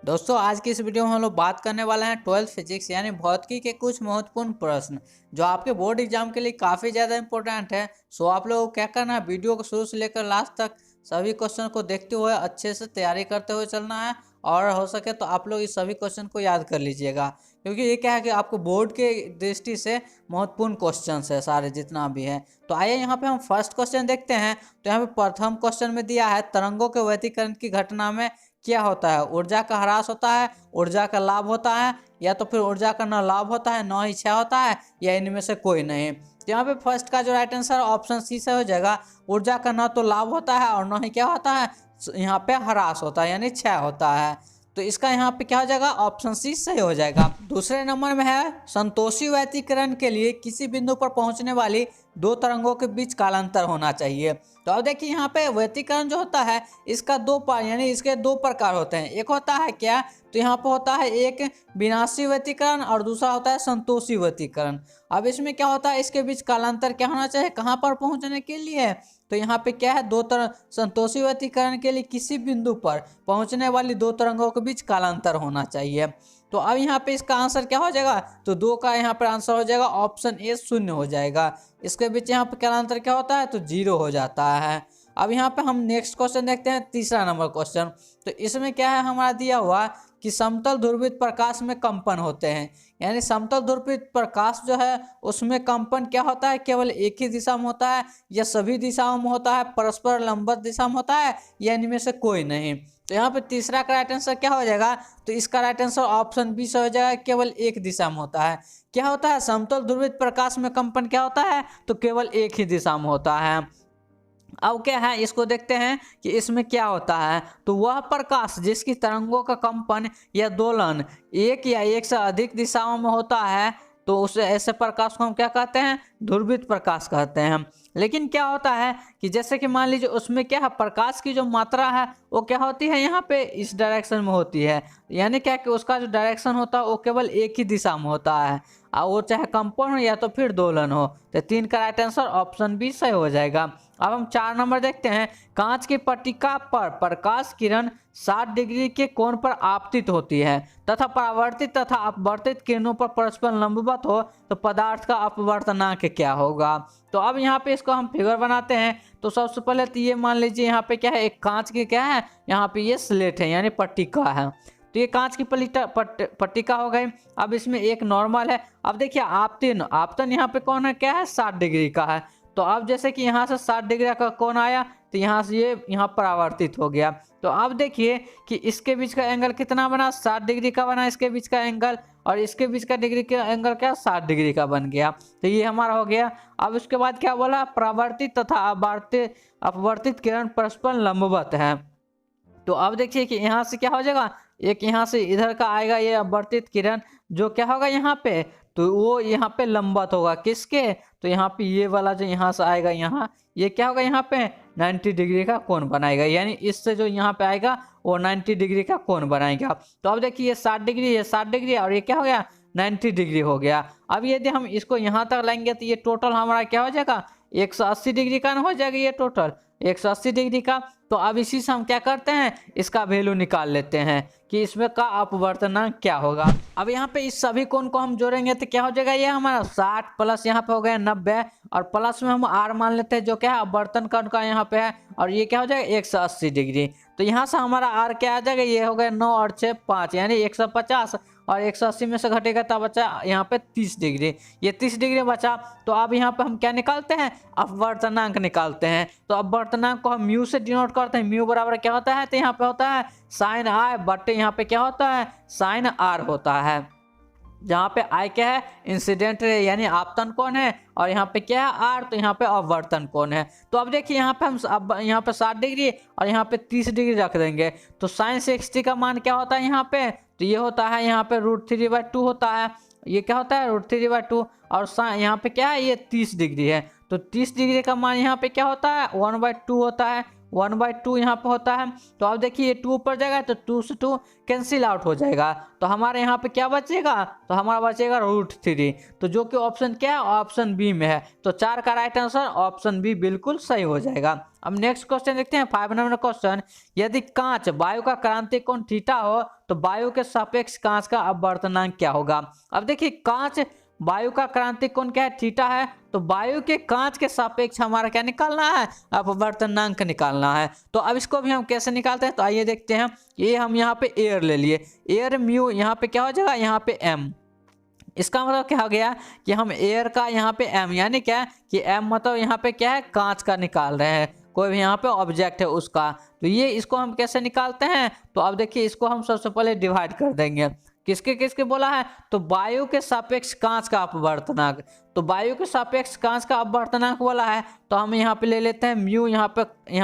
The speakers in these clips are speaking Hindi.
दोस्तों आज की इस वीडियो में हम लोग बात करने वाले हैं 12th फिजिक्स यानी भौतिकी के कुछ महत्वपूर्ण प्रश्न जो आपके बोर्ड एग्जाम के लिए काफ़ी ज़्यादा इंपॉर्टेंट है। सो आप लोगों को क्या करना है, वीडियो को शुरू से लेकर लास्ट तक सभी क्वेश्चन को देखते हुए अच्छे से तैयारी करते हुए चलना है। और हो सके तो आप लोग इस सभी क्वेश्चन को याद कर लीजिएगा, क्योंकि ये क्या है कि आपको बोर्ड के दृष्टि से महत्वपूर्ण क्वेश्चन है सारे जितना भी है। तो आइए यहाँ पे हम फर्स्ट क्वेश्चन देखते हैं। तो यहाँ पे प्रथम क्वेश्चन में दिया है, तरंगों के व्यतिकरण की घटना में क्या होता है? ऊर्जा का ह्रास होता है, ऊर्जा का लाभ होता है, या तो फिर ऊर्जा का न लाभ होता है न ही क्षय होता है, या इनमें से कोई नहीं। तो यहाँ पे फर्स्ट का जो राइट आंसर ऑप्शन सी से हो जाएगा। ऊर्जा का न तो लाभ होता है और न ही क्या होता है, यहाँ पे ह्रास होता है यानी क्षय होता है। तो इसका यहाँ पे क्या हो जाएगा, ऑप्शन सी सही हो जाएगा। दूसरे नंबर में है, संतोषी व्यतिकरण के लिए किसी बिंदु पर पहुंचने वाली दो तरंगों के बीच कालांतर होना चाहिए। तो अब देखिए यहाँ पे व्यतिकरण जो होता है इसका यानी इसके दो प्रकार होते हैं। एक होता है क्या, तो यहाँ पे होता है एक विनाशी व्यतिकरण और दूसरा होता है संतोषी व्यतिकरण। अब इसमें क्या होता है, इसके बीच कालांतर क्या होना चाहिए, कहाँ पर पहुंचने के लिए? तो यहाँ पे क्या है, दो तरंग संतोषी व्यतिकरण के लिए किसी बिंदु पर पहुंचने वाली दो तरंगों के बीच कालांतर होना चाहिए। तो अब यहाँ पे इसका आंसर क्या हो जाएगा, तो दो का यहाँ पर आंसर हो जाएगा ऑप्शन ए शून्य हो जाएगा। इसके बीच यहाँ पे कालांतर क्या होता है, तो जीरो हो जाता है। अब यहाँ पे हम नेक्स्ट क्वेश्चन देखते हैं, तीसरा नंबर क्वेश्चन। तो इसमें क्या है हमारा दिया हुआ कि समतल ध्रुवित प्रकाश में कंपन होते हैं, यानी समतल ध्रुवित प्रकाश जो है उसमें कंपन क्या होता है, केवल एक ही दिशा में होता है या सभी दिशाओं में होता है, परस्पर लंबवत दिशा में होता है, या इनमें से कोई नहीं। तो यहाँ पे तीसरा का राइट आंसर क्या हो जाएगा, तो इसका राइट आंसर ऑप्शन बी से हो जाएगा, केवल एक दिशा में होता है। क्या होता है, समतल ध्रुवित प्रकाश में कंपन क्या होता है, तो केवल एक ही दिशा में होता है। अब क्या है, इसको देखते हैं कि इसमें क्या होता है। तो वह प्रकाश जिसकी तरंगों का कंपन या दोलन एक या एक से अधिक दिशाओं में होता है, तो उस ऐसे प्रकाश को हम क्या कहते हैं, ध्रुवित प्रकाश कहते हैं। लेकिन क्या होता है कि जैसे कि मान लीजिए उसमें क्या है, प्रकाश की जो मात्रा है वो क्या होती है, यहाँ पे इस डायरेक्शन में होती है, यानी क्या कि उसका जो डायरेक्शन होता है वो केवल एक ही दिशा में होता है, और वो चाहे कंपन हो या तो फिर दोलन हो। तो तीन का राइट आंसर ऑप्शन बी सही हो जाएगा। अब हम 4 नंबर देखते हैं, कांच की पट्टिका पर प्रकाश किरण 60 डिग्री के कोण पर आपतित होती है तथा परावर्तित तथा अपवर्तित किरणों पर परस्पर लंबवत हो, तो पदार्थ का अपवर्तनांक क्या होगा? तो अब यहाँ पे इसको हम फिगर बनाते हैं। तो सबसे पहले तो ये मान लीजिए यहाँ पे क्या है, एक कांच की क्या है, यहाँ पे ये स्लेट है यानी पट्टिका है। तो ये कांच की पट्टिका हो गई। अब इसमें एक नॉर्मल है। अब देखिए आपतन, आपतन यहाँ पे कौन है, क्या है, 60 डिग्री का है। तो अब जैसे कि यहाँ से 60 डिग्री का कोण आया, तो यहाँ से ये यहाँ परावर्तित हो गया। तो अब देखिए कि इसके बीच का एंगल कितना बना, 60 डिग्री का बना इसके बीच का एंगल, और इसके बीच का डिग्री का एंगल क्या, 60 डिग्री का बन गया। तो ये हमारा हो गया। अब उसके बाद क्या बोला, परावर्तित तथा अपवर्तित किरण परस्पर लंबवत है। तो अब देखिए कि यहाँ से क्या हो जाएगा, एक यहाँ से इधर का आएगा ये अपवर्तित किरण, जो क्या होगा यहाँ पे, तो वो यहाँ पे लंबवत होगा किसके, तो यहाँ पे ये वाला जो यहाँ से आएगा, यहाँ ये क्या होगा, यहाँ पे 90 डिग्री का कोण बनाएगा, यानी इससे जो यहाँ पे आएगा वो 90 डिग्री का कोण बनाएगा। तो अब देखिए ये 60 डिग्री, ये 60 डिग्री, और ये क्या हो गया, 90 डिग्री हो गया। अब यदि हम इसको यहाँ तक लाएंगे तो ये टोटल हमारा क्या हो जाएगा, 180 डिग्री का हो जाएगा, ये टोटल 180 डिग्री का। तो अब इसी से हम क्या करते हैं, इसका वैल्यू निकाल लेते हैं कि इसमें का अपवर्तनांक क्या होगा। अब यहाँ पे इस सभी कोण को हम जोड़ेंगे तो क्या हो जाएगा, ये हमारा 60 प्लस यहाँ पे हो गया 90, और प्लस में हम आर मान लेते हैं जो क्या है अपवर्तन कोण का यहाँ पे है, और ये क्या हो जाएगा 180 डिग्री। तो यहाँ से हमारा आर क्या आ जाएगा, ये हो गया 9 और 6 5 यानी 150, और 180 में से घटेगा तब बचा यहाँ पे 30 डिग्री, ये 30 डिग्री बचा। तो अब यहाँ पे हम क्या निकालते हैं, अपवर्तनांक निकालते हैं। तो अपवर्तनांक को हम म्यू से डिनोट करते हैं। म्यू बराबर क्या होता है, तो यहाँ पे होता है साइन आई बटे यहाँ पे क्या होता है, साइन आर होता है, जहाँ पे आई क्या है, इंसिडेंट रे यानी आपतन कोण है, और यहाँ पे क्या है आर, तो यहाँ पे अपवर्तन कोण है। तो अब देखिए यहाँ पे हम अब यहाँ पे 60 डिग्री और यहाँ पे 30 डिग्री रख देंगे। तो साइन 60 का मान क्या होता है यहाँ पे, तो ये होता है यहाँ पे √3/2 होता है, ये क्या होता है √3/2, और यहाँ पे क्या है, ये 30 डिग्री है। तो 30 डिग्री का मान यहाँ पे क्या होता है, 1/2 होता है। 1/2 यहाँ पे होता है। तो अब देखिए ये 2 ऊपर जाएगा तो 2 से 2 कैंसिल आउट हो जाएगा, तो हमारे यहाँ पे क्या बचेगा, तो हमारा बचेगा √3, तो जो कि ऑप्शन क्या है, ऑप्शन बी में है। तो 4 का राइट आंसर ऑप्शन बी बिल्कुल सही हो जाएगा। अब नेक्स्ट क्वेश्चन देखते हैं 5 नंबर क्वेश्चन। यदि कांच वायु का क्रांतिक कोण थीटा हो तो वायु के सापेक्ष कांच का अपवर्तनांक क्या होगा। अब देखिए कांच वायु का क्रांतिक कोण क्या है, थीटा है, तो वायु के कांच के सापेक्ष हमारा क्या निकालना है, अपवर्तनांक निकालना है। तो अब इसको भी हम कैसे निकालते हैं, तो आइए देखते हैं। ये हम यहाँ पे एयर ले लिए, एयर म्यू यहाँ पे क्या हो जाएगा, यहाँ पे एम। इसका मतलब क्या हो गया कि हम एयर का यहाँ पे एम, यानी क्या कि एम मतलब यहाँ पे क्या है, कांच का निकाल रहे हैं, कोई भी यहाँ पे ऑब्जेक्ट है उसका। तो ये इसको हम कैसे निकालते हैं, तो अब देखिए इसको हम सबसे पहले डिवाइड कर देंगे। किसके किसके बोला है, तो वायु के सापेक्ष कांच का अपवर्तनांक। तो वायु के सापेक्ष कांच का अपवर्तनांक बोला है, तो हम यहाँ पे ले लेते हैं म्यू, यहाँ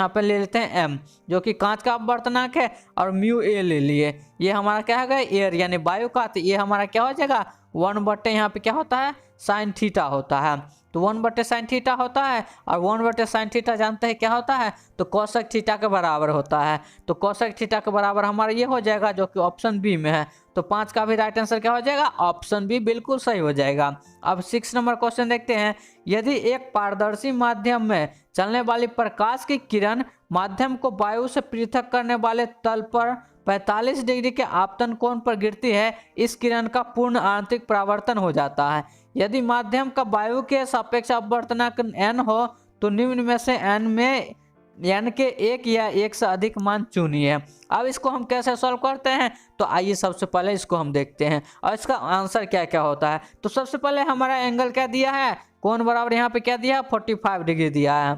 पे ले लेते हैं एम जो कि कांच का अपवर्तनांक है, और म्यू ए ले लिए। ये हमारा क्या है, एयर यानी वायु का, तो ये हमारा क्या हो जाएगा 1/, यहाँ पे क्या होता है, साइन थीटा होता है। तो 1/, साइन थीटा होता है, और 1/, साइन थीटा जानते हैं क्या होता है, तो कोसेक थीटा के बराबर होता है। तो कोसेक थीटा के बराबर हमारा ये हो जाएगा जो कि ऑप्शन बी में है। तो 5 का भी राइट आंसर क्या हो जाएगा, ऑप्शन बी बिल्कुल सही हो जाएगा। अब 6 नंबर क्वेश्चन देखते हैं। यदि एक पारदर्शी माध्यम में चलने वाली प्रकाश की किरण माध्यम को वायु से पृथक करने वाले तल पर 45 डिग्री के आपतन कोण पर गिरती है, इस किरण का पूर्ण आंतरिक परावर्तन हो जाता है। यदि माध्यम का वायु के सापेक्ष अपवर्तनांक n हो तो निम्न में से n के एक या एक से अधिक मान चुनिए। अब इसको हम कैसे सॉल्व करते हैं, तो आइए सबसे पहले इसको हम देखते हैं और इसका आंसर क्या क्या होता है। तो सबसे पहले हमारा एंगल क्या दिया है, कोण बराबर यहाँ पे क्या दिया, 45 डिग्री दिया है,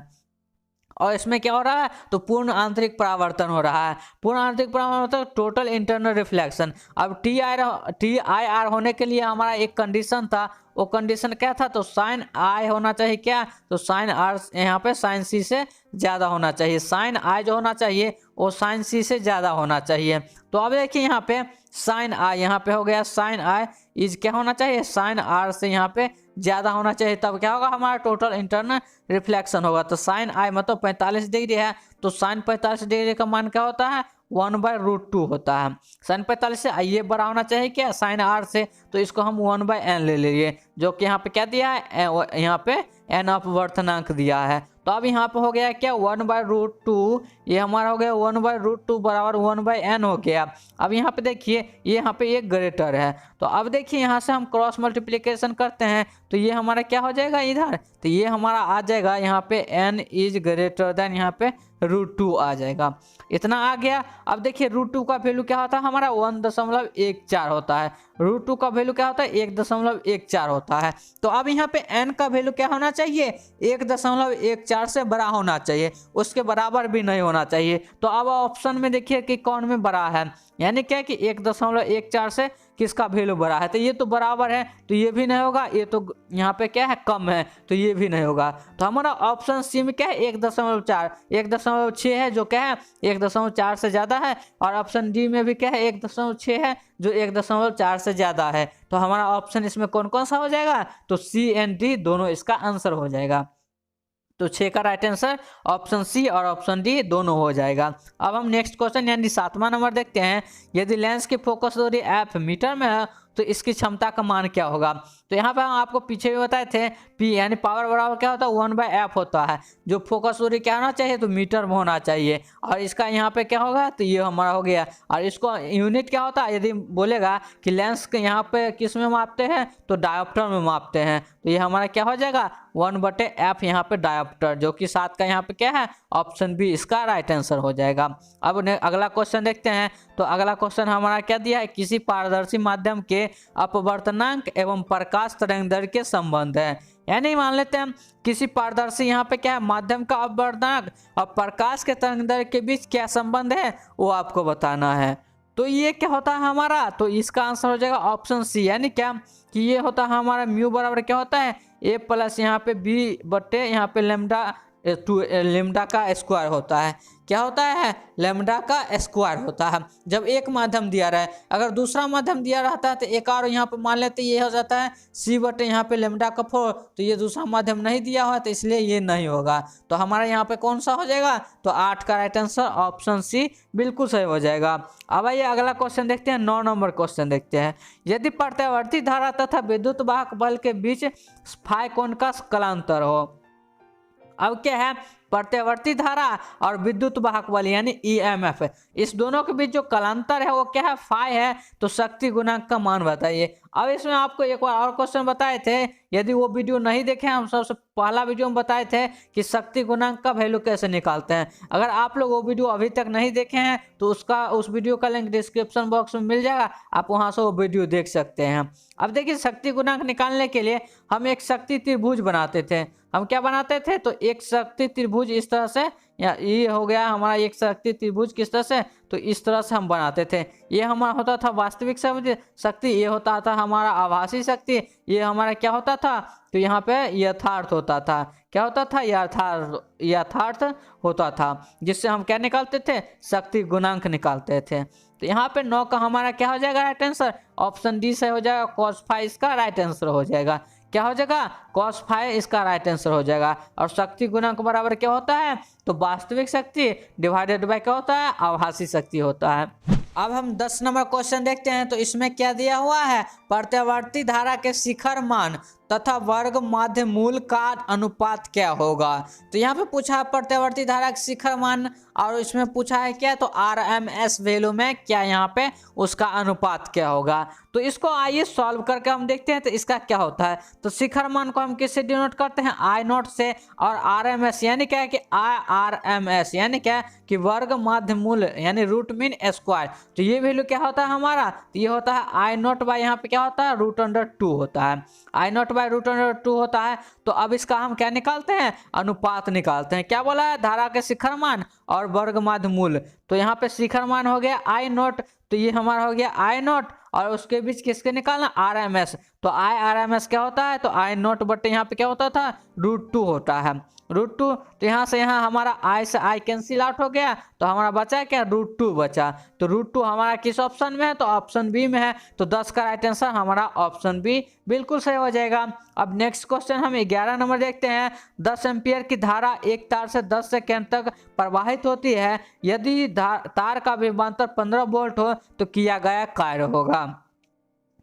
और इसमें क्या हो रहा है, तो पूर्ण आंतरिक परावर्तन हो रहा है। पूर्ण आंतरिक परावर्तन टोटल इंटरनल रिफ्लेक्शन। अब TIR होने के लिए हमारा एक कंडीशन था, वो कंडीशन क्या था, तो साइन आई होना चाहिए क्या, तो साइन आर यहाँ पे साइन सी से ज़्यादा होना चाहिए। साइन आई जो होना चाहिए वो साइन सी से ज़्यादा होना चाहिए। तो अब देखिए यहाँ पे साइन आई यहाँ पे हो गया, साइन आई इज क्या होना चाहिए, साइन आर से यहाँ पे ज़्यादा होना चाहिए, तब क्या होगा, हमारा टोटल इंटरनल रिफ्लेक्शन होगा। तो साइन आई मतलब 45 डिग्री है, तो साइन 45 डिग्री का मान क्या होता है, 1/√2 होता है। साइन 45 से ये बड़ा होना चाहिए क्या, साइन आर से, तो इसको हम 1/n ले लीजिए, जो कि यहाँ पे क्या दिया है, यहाँ पे n अपवर्तनांक दिया है। तो अब यहाँ पे हो गया क्या, 1/√2, ये हमारा हो गया 1/√2 बराबर 1/n हो गया। अब यहाँ पे देखिए ये यहाँ पे एक ग्रेटर है, तो अब देखिए यहाँ से हम क्रॉस मल्टीप्लिकेशन करते हैं, तो ये हमारा क्या हो जाएगा इधर, तो ये हमारा आ जाएगा यहाँ पे n इज ग्रेटर देन यहाँ पे √2 आ जाएगा। इतना आ गया। अब देखिए √2 का वैल्यू क्या होता है, हमारा 1.14 होता है। √2 का वैल्यू क्या होता है, 1.14 होता है। तो अब यहाँ पे n का वैल्यू क्या होना चाहिए, 1.14 से बड़ा होना चाहिए, उसके बराबर भी नहीं होना चाहिए। तो अब ऑप्शन में देखिए कि कौन में बड़ा है, यानी क्या कि 1.14 से किसका वैल्यू बड़ा है, तो ये तो बराबर है, तो ये भी नहीं होगा, ये तो यहाँ पे क्या है कम है, तो ये भी नहीं होगा। तो हमारा ऑप्शन सी में क्या है 1.4, 1.6 है जो क्या है 1.4 से ज़्यादा है, और ऑप्शन डी में भी क्या है 1.6 है जो 1.4 से ज़्यादा है। तो हमारा ऑप्शन इसमें कौन कौन सा हो जाएगा, तो सी एंड डी दोनों इसका आंसर हो जाएगा। तो 6 का राइट आंसर ऑप्शन सी और ऑप्शन डी दोनों हो जाएगा। अब हम नेक्स्ट क्वेश्चन यानी 7वां नंबर देखते हैं। यदि लेंस की फोकस दूरी एफ मीटर में है तो इसकी क्षमता का मान क्या होगा। तो यहाँ पे हम आपको पीछे भी बताए थे, पी यानी पावर बराबर क्या होता है 1/f होता है। जो फोकस दूरी क्या होना चाहिए, तो मीटर में होना चाहिए, और इसका यहाँ पे क्या होगा, तो ये हमारा हो गया। और इसको यूनिट क्या होता है, यदि बोलेगा कि लेंस के यहाँ पे किस में मापते हैं, तो डायोप्टर में मापते हैं, तो ये हमारा क्या हो जाएगा 1/f यहाँ पे डायोप्टर, जो कि 7 का यहाँ पे क्या है ऑप्शन बी इसका राइट आंसर हो जाएगा। अब अगला क्वेश्चन देखते हैं। तो अगला क्वेश्चन हमारा क्या दिया है, किसी पारदर्शी माध्यम के अपवर्तनांक एवं प्रकाश तरंग दैर्घ्य के संबंध है। यानी मान लेते हैं किसी पारदर्शी यहाँ पे क्या है माध्यम का अपवर्तनांक और प्रकाश के तरंग दैर्घ्य के बीच क्या संबंध है, वो आपको बताना है। तो ये क्या होता है हमारा, तो इसका आंसर हो जाएगा ऑप्शन सी, यानी क्या कि ये होता है हमारा म्यू बराबर क्या होता है a प्लस यहाँ पे b बट्टे यहाँ पे लेमडा टू लेमडा का स्क्वायर होता है। क्या होता है? लेमडा का स्क्वायर होता है जब एक माध्यम दिया रहा है। अगर दूसरा माध्यम दिया रहता है तो एक और यहाँ पे मान लेते ये हो जाता है सी बटे यहाँ पे लेमडा का 4, तो ये दूसरा माध्यम नहीं दिया हुआ तो इसलिए ये नहीं होगा। तो हमारा यहाँ पे कौन सा हो जाएगा? तो 8 का राइट आंसर ऑप्शन सी बिल्कुल सही हो जाएगा। अब आइए अगला क्वेश्चन देखते हैं, 9 नंबर क्वेश्चन देखते हैं। यदि प्रत्यावर्ती धारा तथा विद्युत वाहक बल के बीच फाई कोण का कलांतर हो। अब क्या है? प्रत्यावर्ती धारा और विद्युत वाहक बल यानी ईएमएफ, इस दोनों के बीच जो कलांतर है वो क्या है? फाई है। तो शक्ति गुणांक का मान बताइए। अब इसमें आपको एक बार और क्वेश्चन बताए थे, यदि वो वीडियो नहीं देखे, हम सबसे पहला वीडियो में बताए थे कि शक्ति गुणांक का वैल्यू कैसे निकालते हैं। अगर आप लोग वो वीडियो अभी तक नहीं देखे हैं तो उस वीडियो का लिंक डिस्क्रिप्शन बॉक्स में मिल जाएगा, आप वहां से वो वीडियो देख सकते हैं। अब देखिए, शक्ति गुणांक निकालने के लिए हम एक शक्ति त्रिभुज बनाते थे। हम क्या बनाते थे? तो एक शक्ति त्रिभुज इस तरह से, या ये हो गया हमारा एक शक्ति त्रिभुज किस तरह से, तो इस तरह से हम बनाते थे। ये हमारा होता था वास्तविक शक्ति, ये होता था हमारा आभासी शक्ति, ये हमारा क्या होता था? तो यहाँ पे यथार्थ होता था। क्या होता था? यथार्थ होता था, जिससे हम क्या निकालते थे? शक्ति गुणांक निकालते थे। तो यहाँ पे 9 का हमारा क्या हो जाएगा राइट आंसर? ऑप्शन डी से हो जाएगा, cos फाई इसका राइट आंसर हो जाएगा। क्या हो जाएगा? cos फाई इसका राइट आंसर हो जाएगा। और शक्ति गुणांक बराबर क्या होता है? तो वास्तविक शक्ति डिवाइडेड बाय क्या होता है? आभासी शक्ति होता है। अब हम 10 नंबर क्वेश्चन देखते हैं। तो इसमें क्या दिया हुआ है? प्रत्यावर्ती धारा के शिखर मान तथा वर्ग माध्य मूल का अनुपात क्या होगा। तो यहाँ पे पूछा है प्रत्यावर्ती धारा के शिखर मान, और इसमें पूछा है क्या? तो RMS वैल्यू में क्या यहाँ पे उसका अनुपात क्या होगा। तो इसको आइए सॉल्व करके हम देखते हैं तो इसका क्या होता है। तो शिखर मान को हम किससे डिनोट करते हैं? I0 से। और RMS यानी क्या है कि RMS यानी क्या है कि वर्ग माध्य मूल यानी रूट मीन स्क्वायर। तो ये वैल्यू क्या होता है हमारा? तो ये होता है I0 बाय यहाँ पे क्या होता है? √2 होता है। I0 बाय √2 होता है। तो अब इसका हम क्या निकालते हैं? अनुपात निकालते हैं। क्या बोला है? धारा के शिखर मान और वर्ग माध्य मूल। तो यहाँ पे शिखर मान हो गया I0, तो ये हमारा हो गया I0, और उसके बीच किसके निकालना? RMS। तो RMS क्या होता है? तो I0 बटे यहाँ पे क्या होता था? √2 होता है। √2, तो यहाँ से यहाँ हमारा I से I कैंसिल आउट हो गया, तो हमारा बचा क्या? √2 बचा। तो √2 हमारा किस ऑप्शन में है? तो ऑप्शन बी में है। तो 10 का राइट आंसर हमारा ऑप्शन बी बिल्कुल सही हो जाएगा। अब नेक्स्ट क्वेश्चन हम 11 नंबर देखते हैं। 10 एम्पियर की धारा एक तार से 10 सेकेंड तक प्रवाहित होती है। यदि तार का विभवांतर 15 वोल्ट हो तो किया गया कार्य होगा।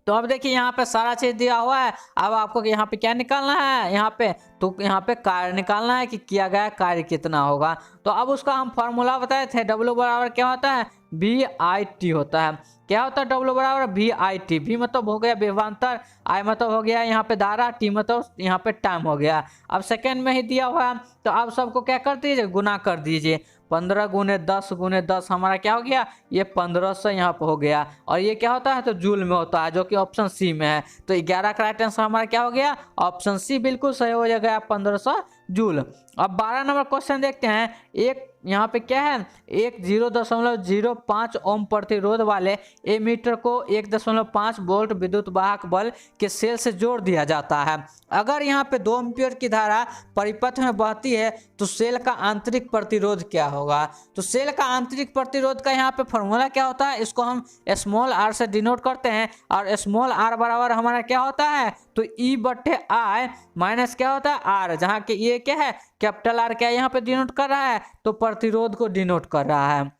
तो अब देखिए यहाँ पे सारा चीज दिया हुआ है। अब आपको यहाँ पे क्या निकालना है? यहाँ पे तो यहाँ पे कार्य निकालना है कि किया गया कार्य कितना होगा। तो अब उसका हम फॉर्मूला बताए थे, W बराबर क्या होता है? VIT होता है। क्या होता है? W बराबर VIT। V मतलब हो गया विभवांतर, I मतलब हो गया यहाँ पे धारा, T मतलब यहाँ पे टाइम हो गया। अब सेकेंड में ही दिया हुआ है, तो आप सबको क्या कर दीजिए? गुना कर दीजिए। 15 गुने 10 गुने 10 हमारा क्या हो गया? ये 1500 यहाँ पे हो गया। और ये क्या होता है? तो जूल में होता है, जो कि ऑप्शन सी में है। तो 11 का राइट आंसर हमारा क्या हो गया? ऑप्शन सी बिल्कुल सही हो जाएगा, 1500 जूल। अब 12 नंबर क्वेश्चन देखते हैं। एक यहाँ पे क्या है? एक 0.05 ओम प्रतिरोध वाले एमीटर को 1.5 वोल्ट विद्युत वाहक बल के सेल से जोड़ दिया जाता है। अगर यहाँ पे 2 एम्पियर की धारा परिपथ में बहती है तो सेल का आंतरिक प्रतिरोध क्या होगा। तो सेल का आंतरिक प्रतिरोध का यहाँ पे फॉर्मूला क्या होता है? इसको हम स्मॉल r से डिनोट करते हैं, और स्मॉल r बराबर हमारा क्या होता है? तो E बटे I माइनस क्या होता है? R, जहाँ के ये क्या है? कैपिटल R क्या यहाँ पे डिनोट कर रहा है? तो प्रतिरोध को डिनोट कर रहा है।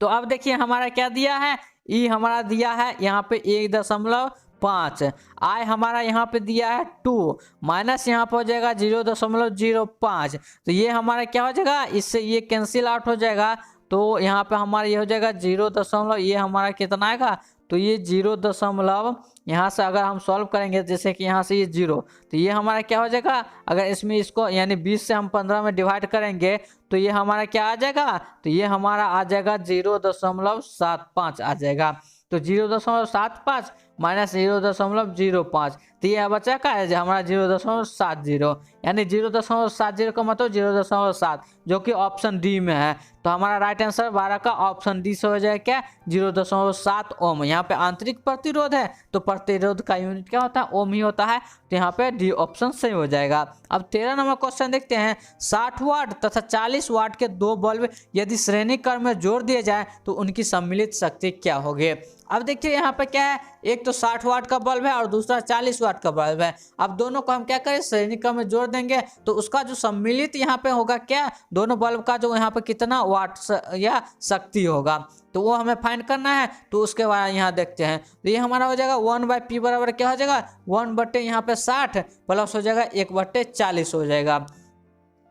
तो अब देखिए हमारा क्या दिया है? E हमारा दिया है यहाँ पे 1.5, I हमारा यहाँ पे दिया है 2, माइनस यहाँ पे हो जाएगा 0.05। तो ये हमारा क्या हो जाएगा? इससे ये कैंसिल आउट हो जाएगा। तो यहाँ पे हमारा ये हो जाएगा 0. ये हमारा कितना आएगा? तो ये 0. यहाँ से अगर हम सॉल्व करेंगे, जैसे कि यहाँ से ये 0, तो ये हमारा क्या हो जाएगा? अगर इसमें इसको यानी 20 से हम 15 में डिवाइड करेंगे तो ये हमारा क्या आ जाएगा? तो ये हमारा आ जाएगा 0.75 आ जाएगा। तो 0.75 माइनस 0.05, तो ये बचा का है हमारा 0.70, यानी 0.70 का मतलब 0.7, जो कि ऑप्शन डी में है। तो हमारा राइट आंसर 12 का ऑप्शन डी से हो जाएगा क्या, 0.7 ओम। यहाँ पे आंतरिक प्रतिरोध है तो प्रतिरोध का यूनिट क्या होता है, ओम ही होता है, तो यहाँ पे डी ऑप्शन सही हो जाएगा। अब 13 नंबर क्वेश्चन देखते हैं। 60 वाट तथा 40 वाट के दो बल्ब यदि श्रेणी क्रम में जोड़ दिए जाए तो उनकी सम्मिलित शक्ति क्या होगी। अब देखिए यहाँ पे क्या है, एक तो 60 वाट का बल्ब है और दूसरा 40 वाट का बल्ब है। अब दोनों को हम क्या करें, श्रेणी क्रम में जोड़ देंगे तो उसका जो सम्मिलित यहाँ पे होगा क्या, दोनों बल्ब का जो यहाँ पे कितना वाट या शक्ति होगा, तो वो हमें फाइंड करना है। तो उसके बाद यहाँ देखते हैं, तो ये हमारा हो जाएगा 1/P बराबर क्या हो जाएगा, 1/, यहाँ पे 60 प्लस हो जाएगा 1/40 हो जाएगा।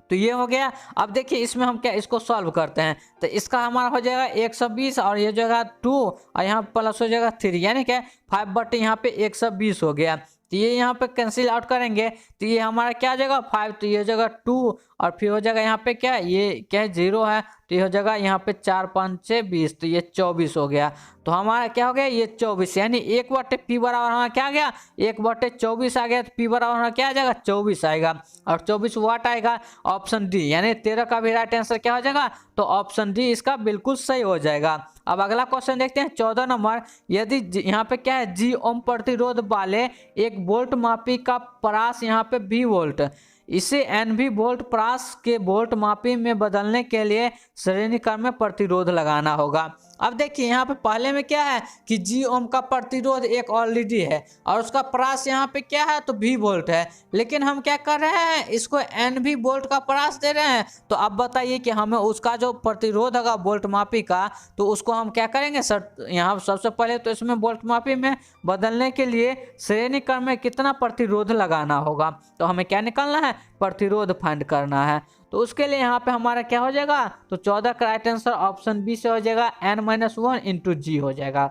तो ये हो गया। अब देखिए इसमें हम क्या इसको सॉल्व करते हैं, तो इसका हमारा हो जाएगा 120 और ये जो है 2 और यहाँ प्लस हो जाएगा 3, यानी क्या 5/, यहाँ पे 120 हो गया। तो ये यहाँ पे कैंसिल आउट करेंगे तो ये हमारा क्या हो जाएगा 5, तो ये हो जाएगा 2 और फिर हो जाएगा यहाँ पे क्या, ये क्या 0 है, तो ये हो जाएगा यहाँ पे 4 5 6 20, तो ये 24 हो गया। तो हमारा क्या हो गया, ये 24, यानी 1/P बराबर हमारा क्या आ गया, 1/24 आ गया। तो P बराबर हमारा क्या आ जाएगा, 24 आएगा और 24 वाट आएगा, ऑप्शन डी। यानी 13 का भी राइट आंसर क्या हो जाएगा, तो ऑप्शन डी इसका बिल्कुल सही हो जाएगा। अब अगला क्वेश्चन देखते हैं 14 नंबर। यदि यहाँ पे क्या है, जी ओम प्रतिरोध वाले एक वोल्ट मापी का परास यहाँ पे 20 वोल्ट, इसे NV वोल्ट परास के वोल्ट मापी में बदलने के लिए श्रेणी क्रम में प्रतिरोध लगाना होगा। अब देखिए यहाँ पे पहले में क्या है कि जी ओम का प्रतिरोध एक ऑलरेडी है और उसका परास यहाँ पे क्या है, तो 20 वोल्ट है, लेकिन हम क्या कर रहे हैं, इसको NV वोल्ट का परास दे रहे हैं। तो अब बताइए कि हमें उसका जो प्रतिरोध होगा वोल्ट मापी का, तो उसको हम क्या करेंगे सर, यहाँ सबसे पहले तो इसमें वोल्ट मापी में बदलने के लिए श्रेणी क्रम में कितना प्रतिरोध लगाना होगा, तो हमें क्या निकालना है, प्रतिरोध फाइंड करना है। तो उसके लिए यहाँ पे हमारा क्या हो जाएगा, तो 14 का राइट आंसर ऑप्शन बी से हो जाएगा, n-1 इंटू जी हो जाएगा।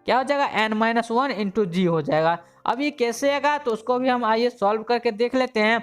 क्या हो जाएगा, n-1 इंटू जी हो जाएगा। अब ये कैसे आएगा, तो उसको भी हम आइए सॉल्व करके देख लेते हैं।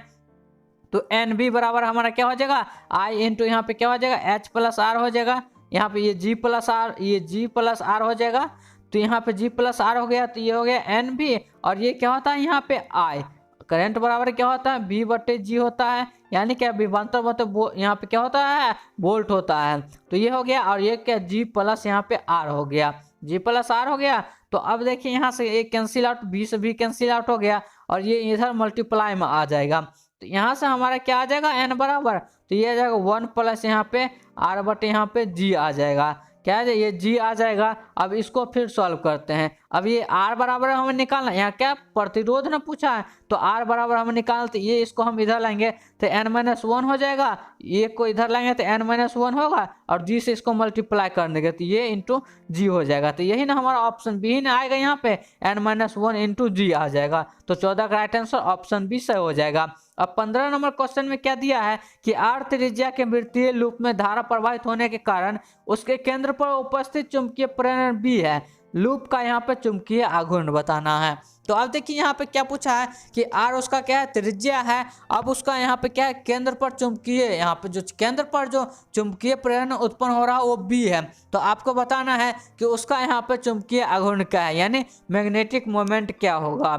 तो एन बी बराबर हमारा क्या हो जाएगा, आई इंटू यहाँ पे क्या हो जाएगा, एच प्लस आर हो जाएगा। यहाँ पे ये जी प्लस आर, ये जी प्लस आर हो जाएगा। तो यहाँ पे जी प्लस आर हो गया, तो ये हो गया एन बी, और ये क्या होता है यहाँ पे आई। करंट बराबर क्या होता है, V/G होता है, यानी क्या विभवांतर मतलब यहाँ पे क्या होता है, वोल्ट होता है। तो ये हो गया, और ये क्या G प्लस यहाँ पे R हो गया, G प्लस R हो गया। तो अब देखिए यहाँ से एक कैंसिल आउट, B से भी कैंसिल आउट हो गया, और ये इधर मल्टीप्लाई में आ जाएगा। तो यहाँ से हमारा क्या आ जाएगा, N बराबर, तो ये आ जाएगा 1 प्लस यहाँ पे R/, यहाँ पे G आ जाएगा। क्या है, ये जी आ जाएगा। अब इसको फिर सॉल्व करते हैं। अब ये आर बराबर हमें निकालना, यहाँ क्या प्रतिरोध ना पूछा है, तो आर बराबर हमें निकालते, ये इसको हम इधर लाएंगे तो n-1 हो जाएगा, ये को इधर लाएंगे तो n-1 होगा, और जी से इसको मल्टीप्लाई कर देंगे तो ये इंटू जी हो जाएगा। तो यही ना हमारा ऑप्शन बी ना आएगा, यहाँ पे n-1 इंटू जी आ जाएगा। तो 14 का राइट आंसर ऑप्शन बी सही हो जाएगा। अब 15 नंबर क्वेश्चन में क्या दिया है कि आर त्रिज्या के वृत्तीय लूप में धारा प्रवाहित होने के कारण उसके केंद्र पर उपस्थित चुंबकीय प्रेरण बी है, लूप का यहाँ पे चुंबकीय आघूर्ण बताना है। तो अब देखिए यहाँ पे क्या पूछा है कि आर उसका क्या है, त्रिज्या है। अब उसका यहाँ पे क्या है, केंद्र पर चुंबकीय, यहाँ पे जो केंद्र पर जो चुंबकीय प्रेरण उत्पन्न हो रहा है वो बी है। तो आपको बताना है कि उसका यहाँ पे चुंबकीय आघूर्ण क्या है, यानी मैग्नेटिक मोमेंट क्या होगा।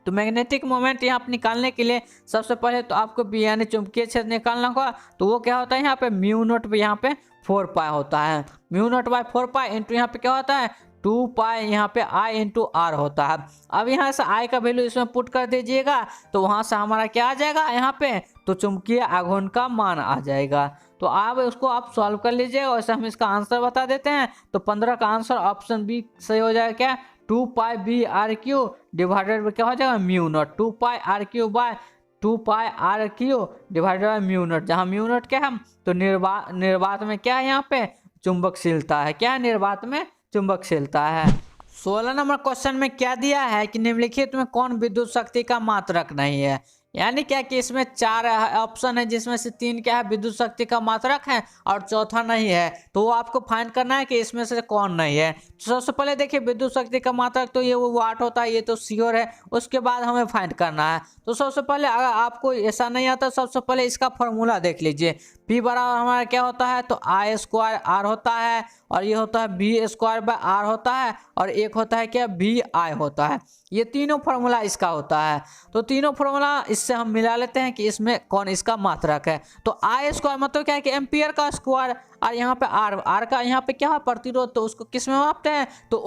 तो मैग्नेटिक मोमेंट यहाँ पे निकालने के लिए सबसे पहले तो आपको बी यानी चुंबकीय क्षेत्र निकालना होगा। तो वो क्या होता है, यहाँ पे μ0 पे यहाँ पे 4 पाई होता है, μ0/4 पाई इंटू यहाँ पे क्या होता है 2 पाई, यहाँ पे I इंटू आर होता है। अब यहाँ से I का वैल्यू इसमें पुट कर दीजिएगा, तो वहाँ से हमारा क्या आ जाएगा यहाँ पे, तो चुंबकीय आघूर्ण का मान आ जाएगा। तो आप उसको आप सॉल्व कर लीजिएगा, वैसे हम इसका आंसर बता देते हैं। तो 15 का आंसर ऑप्शन बी सही हो जाएगा, क्या 2 pi B R Q divided by क्या हो जाएगा μ0, 2 pi R Q by 2 pi R Q divided by μ0, जहाँ μ0 क्या है, तो निर्वात में क्या है, यहाँ पे चुंबकशीलता है, क्या है, निर्वात में चुंबकशीलता है। 16 नंबर क्वेश्चन में क्या दिया है कि निम्नलिखित में कौन विद्युत शक्ति का मात्रक नहीं है। यानी क्या कि इसमें 4 ऑप्शन है, जिसमें से 3 क्या है विद्युत शक्ति का मात्रक है और चौथा नहीं है। तो वो आपको फाइंड करना है कि इसमें से कौन नहीं है। तो सबसे पहले देखिए विद्युत शक्ति का मात्रक तो ये वो वाट होता है, ये तो श्योर है। उसके बाद हमें फाइंड करना है। तो सबसे पहले अगर आपको ऐसा नहीं आता, सबसे पहले इसका फॉर्मूला देख लीजिए। P बराबर हमारा क्या होता है, तो I स्क्वायर R होता है, और ये होता है V स्क्वायर बाय R होता है, और एक होता है क्या VI होता है। ये तीनों फॉर्मूला इसका होता है। तो तीनों फॉर्मूला इससे हम मिला लेते हैं कि इसमें कौन इसका मात्रक है। तो I स्क्वायर मतलब क्या है कि एम्पियर का स्क्वायर, और यहाँ पे R का यहाँ पे क्या है प्रतिरोध, तो उसको किस में मापते हैं, तो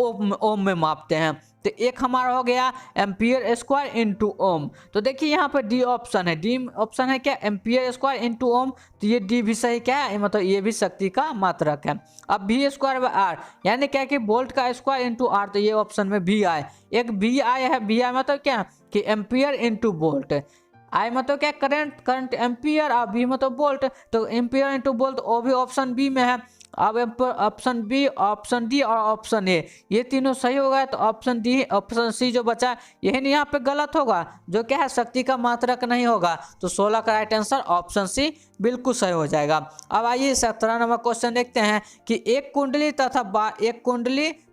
ओम में मापते हैं। तो एक हमारा हो गया एम्पियर स्क्वायर इंटू ओम। तो देखिए यहाँ पे डी ऑप्शन है, डी ऑप्शन है क्या एम्पियर स्क्वायर इंटू ओम। तो ये डी भी सही क्या है, मतलब ये भी शक्ति का मात्रक है। अब भी स्क्वायर बाय आर यानी क्या कि वोल्ट का स्क्वायर इंटू आर, तो ये ऑप्शन में भी आए। एक भी आई है, भी आई मतलब क्या कि एम्पियर इंटू वोल्ट। आई मतलब क्या करंट एम्पियर, और बी मतलब वोल्ट, तो एम्पियर इंटू वोल्ट वो भी ऑप्शन बी में है। अब ऑप्शन बी, ऑप्शन डी और ऑप्शन ए ये तीनों सही होगा। तो ऑप्शन डी ऑप्शन सी जो बचा यही नहीं यहाँ पे गलत होगा, जो क्या है शक्ति का मात्रक नहीं होगा। तो 16 का राइट आंसर ऑप्शन सी बिल्कुल सही हो जाएगा। अब आइए 17 नंबर क्वेश्चन देखते हैं कि एक कुंडली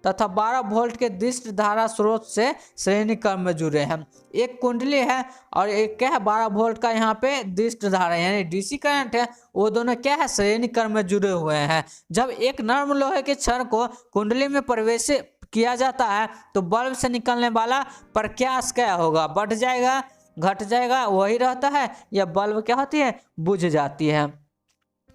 तथा 12 वोल्ट के दृष्ट धारा स्रोत से श्रेणी क्रम में जुड़े हैं। एक कुंडली है और एक क्या है 12 वोल्ट का यहाँ पे दृष्ट धारा यानी डीसी करंट है, वो दोनों क्या है श्रेणी क्रम में जुड़े हुए हैं। जब एक नर्म लोहे के छड़ को कुंडली में प्रवेश किया जाता है तो बल्ब से निकलने वाला प्रकाश क्या होगा, बढ़ जाएगा, घट जाएगा, वही रहता है, या बल्ब क्या होती है बुझ जाती है।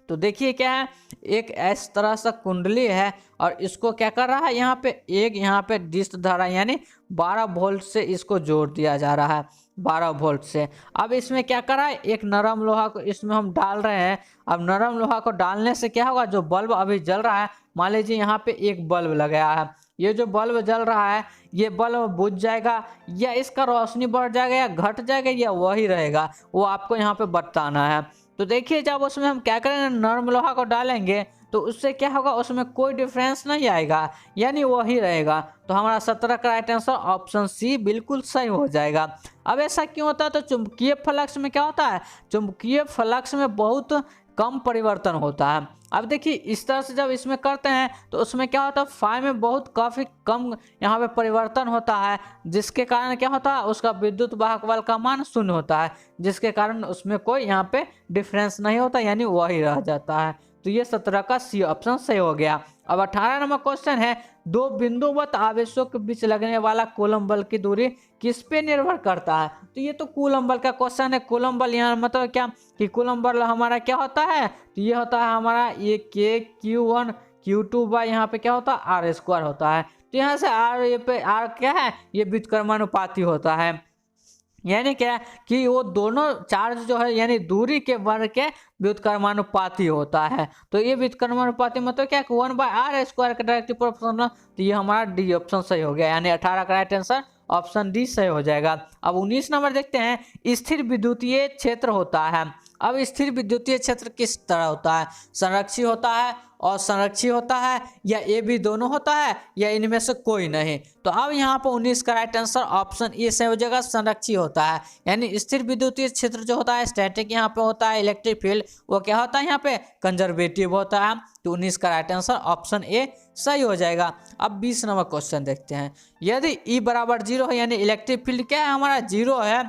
तो देखिए क्या है, एक इस तरह सा कुंडली है और इसको क्या कर रहा है यहाँ पे डिस्ट धारा यानी 12 वोल्ट से इसको जोड़ दिया जा रहा है, 12 वोल्ट से। अब इसमें क्या कर रहा है, एक नरम लोहा को इसमें हम डाल रहे हैं। अब नरम लोहा को डालने से क्या होगा, जो बल्ब अभी जल रहा है, मान लीजिए यहाँ पे एक बल्ब लगाया है, ये जो बल्ब जल रहा है ये बल्ब बुझ जाएगा, या इसका रोशनी बढ़ जाएगा, या घट जाएगा, या वही रहेगा, वो आपको यहाँ पे बताना है। तो देखिए जब उसमें हम क्या करेंगे, नरम लोहा को डालेंगे तो उससे क्या होगा, उसमें कोई डिफरेंस नहीं आएगा, यानी वही रहेगा। तो हमारा 17 का राइट आंसर ऑप्शन सी बिल्कुल सही हो जाएगा। अब ऐसा क्यों होता है, तो चुंबकीय फ्लक्स में क्या होता है, चुंबकीय फ्लक्स में बहुत कम परिवर्तन होता है। अब देखिए इस तरह से जब इसमें करते हैं तो उसमें क्या होता है, फाई में काफ़ी कम यहाँ पे परिवर्तन होता है, जिसके कारण क्या होता है, उसका विद्युत वाहक बल का मान 0 होता है, जिसके कारण उसमें कोई यहाँ पे डिफरेंस नहीं होता, यानी वही रह जाता है। तो ये 17 का सी ऑप्शन सही हो गया। अब 18 नंबर क्वेश्चन है, दो बिंदुवत आवेशों के बीच लगने वाला कूलम बल की दूरी किस पे निर्भर करता है। तो ये तो कूलम बल का क्वेश्चन है। कूलम बल यहाँ मतलब क्या कि कूलम बल हमारा क्या होता है, तो ये होता है हमारा ये के Q1 Q2 बाय यहाँ पे क्या होता है आर स्क्वायर होता है। तो यहाँ से आर, ये पे आर क्या है, ये व्युत्क्रमानुपाती होता है, यानी क्या कि वो दोनों चार्ज जो है यानी दूरी के वर्ग के व्युत्क्रमानुपाती होता है। तो ये व्युत्क्रमानुपाती मतलब क्या, 1/r स्क्वायर का डायरेक्टली प्रोपोर्शनल। तो ये हमारा डी ऑप्शन सही हो गया, यानी 18 का राइट आंसर ऑप्शन डी सही हो जाएगा। अब 19 नंबर देखते हैं, स्थिर विद्युतीय क्षेत्र होता है। अब स्थिर विद्युतीय क्षेत्र किस तरह होता है, संरक्षी होता है और संरक्षी होता है, या ये भी दोनों होता है, या इनमें से कोई नहीं। तो अब यहाँ पर 19 का राइट आंसर ऑप्शन ए सही हो जाएगा, संरक्षी होता है। यानी स्थिर विद्युतीय क्षेत्र जो होता है स्टैटिक यहाँ पे होता है, इलेक्ट्रिक फील्ड वो क्या होता है यहाँ पे कंजर्वेटिव होता है। तो 19 का राइट आंसर ऑप्शन ए सही हो जाएगा। अब 20 नंबर क्वेश्चन देखते हैं, यदि E बराबर 0 है यानी इलेक्ट्रिक फील्ड क्या है हमारा 0 है,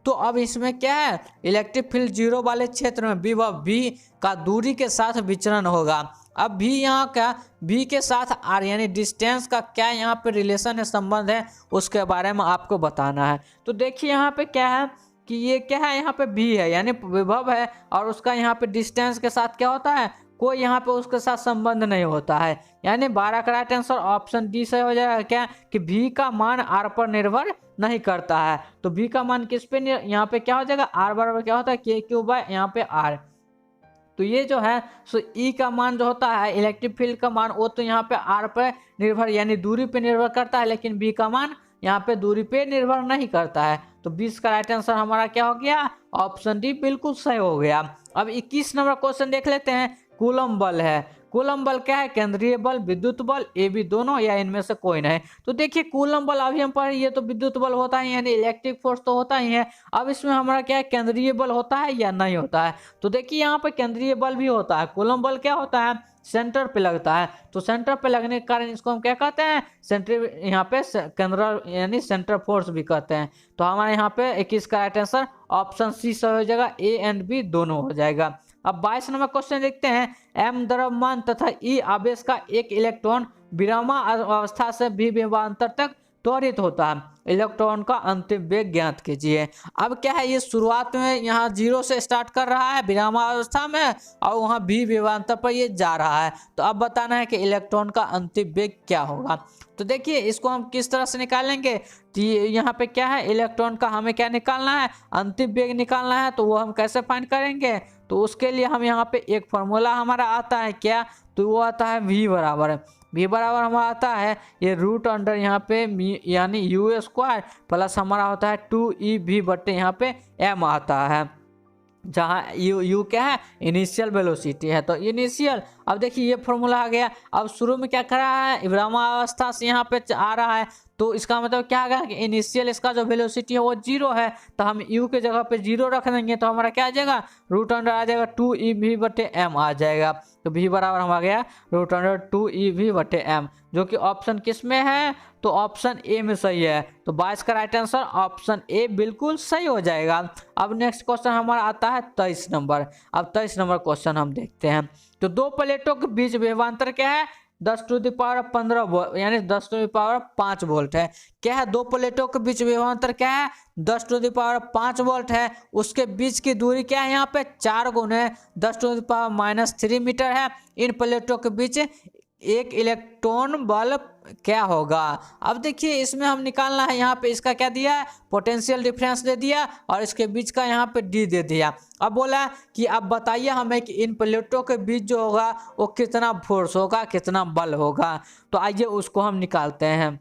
तो अब इसमें क्या है, इलेक्ट्रिक फील्ड 0 वाले क्षेत्र में विभव V का दूरी के साथ विचरण होगा। अब भी यहाँ क्या V के साथ R यानी डिस्टेंस का क्या यहाँ पे रिलेशन है, संबंध है, उसके बारे में आपको बताना है। तो देखिए यहाँ पे क्या है कि ये क्या है, यहाँ पे V है यानी विभव है, और उसका यहाँ पे डिस्टेंस के साथ क्या होता है, कोई यहाँ पे उसके साथ संबंध नहीं होता है, यानी 12 का राइट आंसर ऑप्शन डी से हो जाएगा क्या कि V का मान R पर निर्भर नहीं करता है। तो V का मान किस पे यहाँ पे क्या हो जाएगा, R बराबर क्या होता है KQ बाय यहाँ पे R। तो ये जो है सो E का मान जो होता है इलेक्ट्रिक फील्ड का मान, वो तो यहाँ पे R पे निर्भर यानी दूरी पे निर्भर करता है, लेकिन V का मान यहाँ पे दूरी पे निर्भर नहीं करता है। तो 20 का राइट आंसर हमारा क्या हो गया, ऑप्शन डी बिल्कुल सही हो गया। अब 21 नंबर क्वेश्चन देख लेते हैं, कूलम बल है। कूलम बल क्या है? केंद्रीय बल, विद्युत बल, ए बी दोनों या इनमें से कोई नहीं। तो देखिए कूलम बल अभी हम पढ़े, ये तो विद्युत बल होता ही है यानी इलेक्ट्रिक फोर्स तो होता ही है। अब इसमें हमारा क्या है? केंद्रीय बल होता है या नहीं होता है? तो देखिए यहाँ पे केंद्रीय बल भी होता है। कूलम बल क्या होता है? सेंटर पे लगता है। तो सेंटर पे लगने के कारण इसको हम क्या कहते हैं? सेंट्री, यहाँ पे केंद्र यानी सेंटर फोर्स भी कहते हैं। तो हमारे यहाँ पे 21 का राइट आंसर ऑप्शन सी सही हो जाएगा, ए एंड बी दोनों हो जाएगा। अब 22 नंबर क्वेश्चन देखते हैं। एम द्रव्यमान तथा ई आवेश का एक इलेक्ट्रॉन विरामांतर अवस्था से बी विभवांतर तक त्वरित होता है। इलेक्ट्रॉन का अंतिम वेग ज्ञात कीजिए। अब क्या है? ये शुरुआत में यहाँ 0 से स्टार्ट कर रहा है विरामावस्था में और वहाँ बी विभवांतर पर ये जा रहा है। तो अब बताना है कि इलेक्ट्रॉन का अंतिम वेग क्या होगा। तो देखिए इसको हम किस तरह से निकालेंगे। तो यहाँ पे क्या है? इलेक्ट्रॉन का हमें क्या निकालना है? अंतिम वेग निकालना है। तो वो हम कैसे फाइंड करेंगे? तो उसके लिए हम यहाँ पे एक फॉर्मूला हमारा आता है क्या? तो वो आता है v बराबर, v बराबर हमारा आता है ये रूट अंडर यहाँ पे यानी यू स्क्वायर प्लस हमारा होता है 2EV बटे यहाँ पे m आता है, जहाँ यू क्या है? इनिशियल वेलोसिटी है। तो इनिशियल, अब देखिए ये फॉर्मूला आ गया। अब शुरू में क्या कर रहा है? विरामावस्था से यहाँ पे आ रहा है। तो इसका मतलब क्या होगा कि इनिशियल इसका जो वेलोसिटी है वो 0 है। तो हम u के जगह पे 0 रख देंगे तो हमारा क्या आ जाएगा? रूट अंडर आ जाएगा 2EV बटे m आ जाएगा। तो v बराबर हम आ गया रूट अंडर 2EV बटे m, जो कि ऑप्शन किस में है? तो ऑप्शन ए में सही है। तो 22 का राइट आंसर ऑप्शन ए बिल्कुल सही हो जाएगा। अब नेक्स्ट क्वेश्चन हमारा आता है 23 नंबर। अब 23 नंबर क्वेश्चन हम देखते हैं। तो दो प्लेटों के बीच विभवांतर क्या है? 10⁻15 वोल्ट यानी 10⁻5 वोल्ट है। क्या है? दो प्लेटों के बीच विभवांतर क्या है? 10⁻5 वोल्ट है। उसके बीच की दूरी क्या है? यहाँ पे 4 गुने 10⁻³ मीटर है। इन प्लेटों के बीच एक इलेक्ट्रॉन बल क्या होगा? अब देखिए इसमें हम निकालना है। यहाँ पे इसका क्या दिया है? पोटेंशियल डिफरेंस दे दिया और इसके बीच का यहाँ पे डी दे दिया। अब बोला कि अब बताइए हमें कि इन प्लेटों के बीच जो होगा वो कितना फोर्स होगा, कितना बल होगा। तो आइए उसको हम निकालते हैं।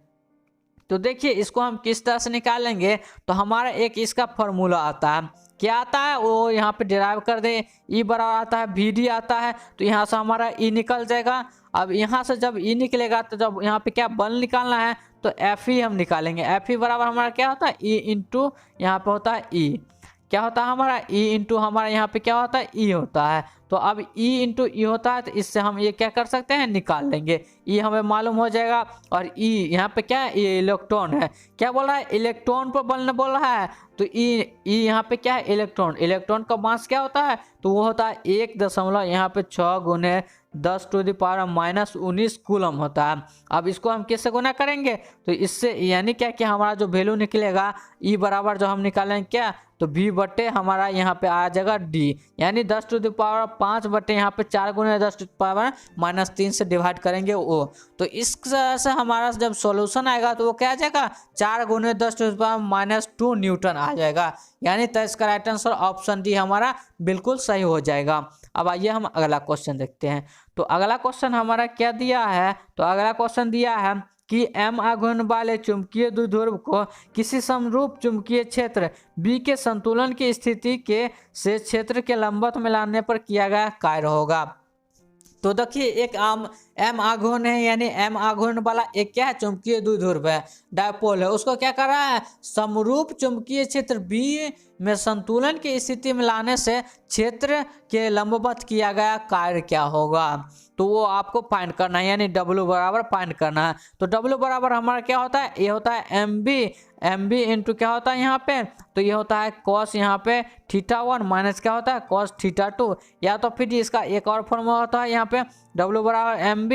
तो देखिए इसको हम किस तरह से निकालेंगे। तो हमारा एक इसका फॉर्मूला आता है। क्या आता है? वो यहाँ पे डिराइव कर दे। ई बराबर आता है VD आता है। तो यहाँ से हमारा ई निकल जाएगा। अब यहाँ से जब ई निकलेगा तो जब यहाँ पे क्या बल निकालना है तो एफ ई हम निकालेंगे। एफ ई बराबर हमारा क्या होता है? ई इंटू यहाँ पे होता है ई। क्या होता है हमारा? ई इंटू हमारा यहाँ पे क्या होता है? ई होता है। तो अब ई इंटू ई होता है तो इससे हम ये क्या कर सकते हैं? निकाल लेंगे। ई हमें मालूम हो जाएगा। और ई यहाँ पे क्या है? ये इलेक्ट्रॉन है। क्या बोल रहा है? इलेक्ट्रॉन पर बल बोल रहा है। तो ई यहाँ पे क्या है? इलेक्ट्रॉन। इलेक्ट्रॉन का मास क्या होता है? तो वो होता है 1 यहाँ पे 6 गुने 10⁻⁻19 कूलम होता है। अब इसको हम किससे गुना करेंगे? तो इससे यानी क्या कि हमारा जो वैल्यू निकलेगा ई बराबर जो हम निकालेंगे क्या? तो v बटे हमारा यहाँ पे आ जाएगा d, यानी 10⁻5 बटे यहाँ पे 4 गुने 10⁻³ से डिवाइड करेंगे वो। तो इस तरह से हमारा जब सॉल्यूशन आएगा तो वो क्या आ जाएगा? 4 गुने 10⁻² न्यूटन आ जाएगा। यानी तो इसका राइट आंसर ऑप्शन डी हमारा बिल्कुल सही हो जाएगा। अब आइए हम अगला क्वेश्चन देखते हैं। तो अगला क्वेश्चन हमारा क्या दिया है? तो अगला क्वेश्चन दिया है कि m आघूर्ण वाले चुंबकीय द्विध्रुव को किसी समरूप चुंबकीय क्षेत्र B के संतुलन की स्थिति के से क्षेत्र के लंबवत मिलाने पर किया गया कार्य होगा। तो देखिए एक m आघूर्ण है यानी m आघूर्ण वाला एक क्या है? चुंबकीय द्विध्रुव है, डायपोल है। उसको क्या कर रहा है? समरूप चुंबकीय क्षेत्र B में संतुलन की स्थिति में लाने से क्षेत्र के लंबवत किया गया कार्य क्या होगा? तो वो आपको फाइंड करना है, यानी W बराबर फाइंड करना है। तो W बराबर हमारा क्या होता है? ये होता है MB इंटू क्या होता है यहाँ पे? तो ये होता है कॉस यहाँ पे θ1 माइनस क्या होता है? कॉस θ2। या तो फिर इसका एक और फॉर्मूला होता है यहाँ पे W बराबर MB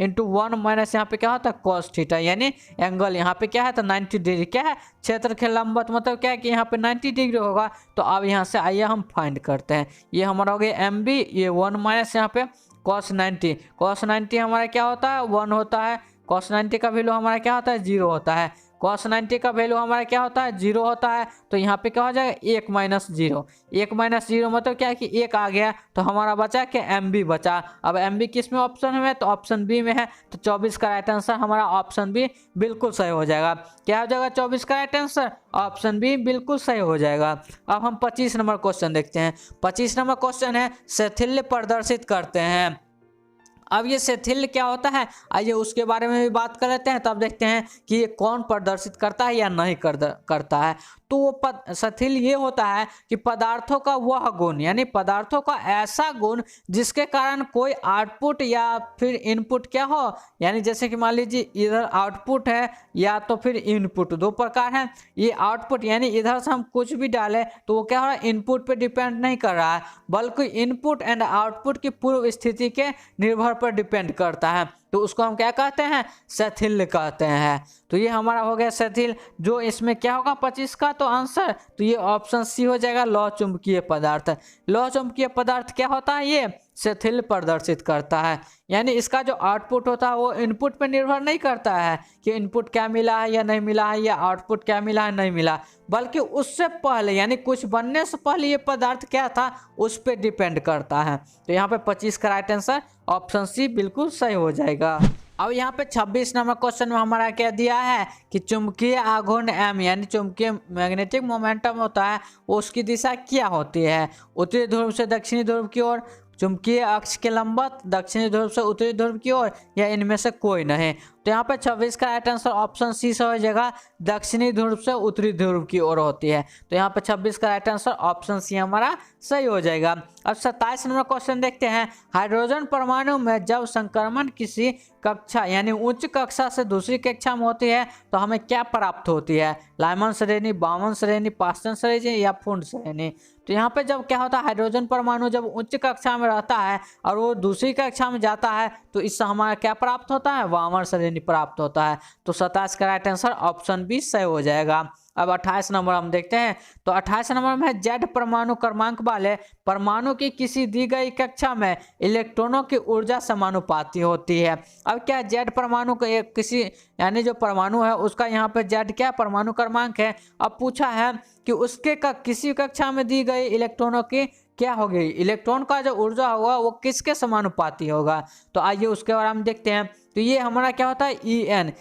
इंटू 1 माइनस यहाँ पे क्या होता है? कॉस थीटा, यानी एंगल यहाँ पे क्या है? तो 90 डिग्री। क्या है? क्षेत्र के लंबवत मतलब क्या है कि यहाँ पे 90 डिग्री होगा। तो अब यहाँ से आइए हम फाइंड करते हैं। ये हमारा हो गया MB, ये 1 माइनस यहाँ पे cos 90। cos 90 हमारा क्या होता है? 1 होता है। cos 90 का वैल्यू हमारा क्या होता है? 0 होता है। cos 90 का वैल्यू हमारा क्या होता है? 0 होता है। तो यहाँ पे क्या हो जाएगा? 1 माइनस 0। 1 माइनस 0 मतलब क्या है कि 1 आ गया। तो हमारा बचा कि MB बचा। अब MB किस में ऑप्शन में है? तो ऑप्शन बी में है। तो 24 का राइट आंसर हमारा ऑप्शन बी बिल्कुल सही हो जाएगा। क्या हो जाएगा 24 का राइट आंसर? ऑप्शन बी बिल्कुल सही हो जाएगा। अब हम 25 नंबर क्वेश्चन देखते हैं। 25 नंबर क्वेश्चन है शैथिल्य प्रदर्शित करते हैं। अब ये सेथिल क्या होता है, आइए उसके बारे में भी बात कर लेते हैं। तब देखते हैं कि ये कौन प्रदर्शित करता है या नहीं करता है। तो वो सेथिल ये होता है कि पदार्थों का वह गुण, यानी पदार्थों का ऐसा गुण जिसके कारण कोई आउटपुट या फिर इनपुट क्या हो, यानी जैसे कि मान लीजिए इधर आउटपुट है या तो फिर इनपुट, दो प्रकार है। ये आउटपुट यानी इधर से हम कुछ भी डालें तो वो क्या हो रहा है, इनपुट पे डिपेंड नहीं कर रहा है, बल्कि इनपुट एंड आउटपुट की पूर्व स्थिति के निर्भर पर डिपेंड करता है। तो उसको हम क्या कहते हैं, सेथिल कहते हैं। तो ये हमारा हो गया सेथिल। जो इसमें क्या होगा 25 का तो आंसर, तो ये ऑप्शन सी हो जाएगा, लौह चुंबकीय पदार्थ। लौह चुंबकीय पदार्थ क्या होता है, ये सेथिल प्रदर्शित करता है। यानी इसका जो आउटपुट होता है वो इनपुट पर निर्भर नहीं करता है कि इनपुट क्या मिला है या नहीं मिला है, या आउटपुट क्या मिला है नहीं मिला, बल्कि उससे पहले यानी कुछ बनने से पहले ये पदार्थ क्या था उस पर डिपेंड करता है। तो यहाँ पे 25 का राइट आंसर ऑप्शन सी बिल्कुल सही हो जाएगा। अब यहाँ पे 26 नंबर क्वेश्चन में हमारा क्या दिया है कि चुंबकीय आघूर्ण m यानी चुंबकीय मैग्नेटिक मोमेंटम होता है, वो उसकी दिशा क्या होती है, उत्तरी ध्रुव से दक्षिणी ध्रुव की ओर, चुंबकीय अक्ष के लंबवत, दक्षिणी ध्रुव से उत्तरी ध्रुव की ओर, या इनमें से कोई नहीं। तो यहाँ पे 26 का राइट आंसर ऑप्शन सी से हो जाएगा, दक्षिणी ध्रुव से उत्तरी ध्रुव की ओर होती है। तो यहाँ पे 26 का राइट आंसर ऑप्शन सी हमारा सही हो जाएगा। अब 27 नंबर क्वेश्चन देखते हैं। हाइड्रोजन परमाणु में जब संक्रमण किसी कक्षा यानी उच्च कक्षा से दूसरी कक्षा में होती है तो हमें क्या प्राप्त होती है, लाइमन श्रेणी, बामन श्रेणी, पास्टन श्रेणी या फुंड श्रेणी। तो यहाँ पे जब क्या होता है, हाइड्रोजन परमाणु जब उच्च कक्षा में रहता है और वो दूसरी कक्षा में जाता है तो इससे हमारा क्या प्राप्त होता है, वामन श्रेणी प्राप्त होता है। तो 27 का राइट आंसर ऑप्शन बी सही हो जाएगा। अब 28 नंबर हम देखते हैं। तो 28 नंबर में जेड परमाणु क्रमांक वाले परमाणु की किसी दी गई कक्षा में इलेक्ट्रॉनों की ऊर्जा समानुपाती होती है। अब क्या जेड परमाणु का किसी यानी जो परमाणु है उसका यहाँ पे जेड क्या परमाणु क्रमांक है। अब पूछा है कि उसके किसी कक्षा में दी गई इलेक्ट्रॉनों की क्या होगी, इलेक्ट्रॉन का जो ऊर्जा होगा वो किसके समानुपाती होगा। तो आइए उसके बारे में देखते हैं। तो ये हमारा क्या होता है, ई एन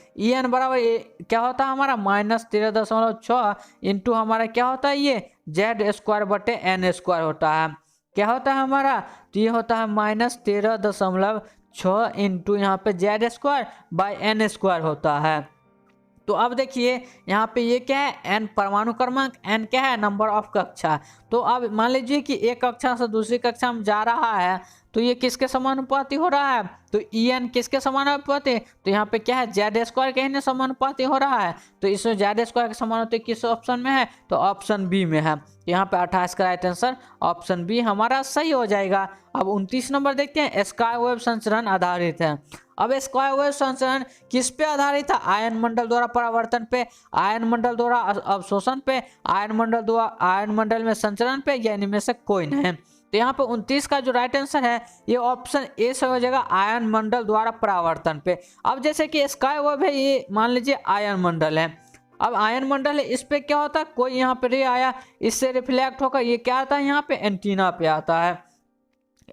बराबर क्या होता है हमारा -13.6 इंटू हमारा क्या होता है, ये जेड स्क्वायर बटे एन स्क्वायर होता है। क्या होता है हमारा, तो ये होता है -13.6 इंटू यहाँ पे Z square by N square होता है। तो अब देखिए यहाँ पे ये क्या है, एन परमाणु क्रमांक, एन क्या है नंबर ऑफ कक्षा। तो अब मान लीजिए कि एक कक्षा से दूसरी कक्षा में जा रहा है तो ये किसके समानुपाती हो रहा है, तो ई एन किसके समानुपाती, तो यहाँ पे क्या है जेड स्क्वायर के ही समानुपाती हो रहा है। तो इसमें जेड स्क्वायर के समानुपाती किस ऑप्शन में है, तो ऑप्शन बी में है। यहाँ पे 28 का राइट आंसर ऑप्शन बी हमारा सही हो जाएगा। अब 29 नंबर देखते हैं। स्काई वेव संचरण आधारित है। अब स्क्वायर वेव संचरण किस पे आधारित है, आयन मंडल द्वारा परावर्तन पे, आयन मंडल द्वारा अवशोषण पे, आयन मंडल में संचरण पे, या इनमें से कोई नहीं। तो यहाँ पे 29 का जो राइट आंसर है ये ऑप्शन ए से हो जाएगा, आयन मंडल द्वारा परावर्तन पे। अब जैसे कि स्काई वेव है, ये मान लीजिए आयन मंडल है। अब आयन मंडल है, इस पे क्या होता है, कोई यहाँ पे रे आया, इससे रिफ्लेक्ट होकर ये क्या आता है, यहाँ पे एंटीना पे आता है,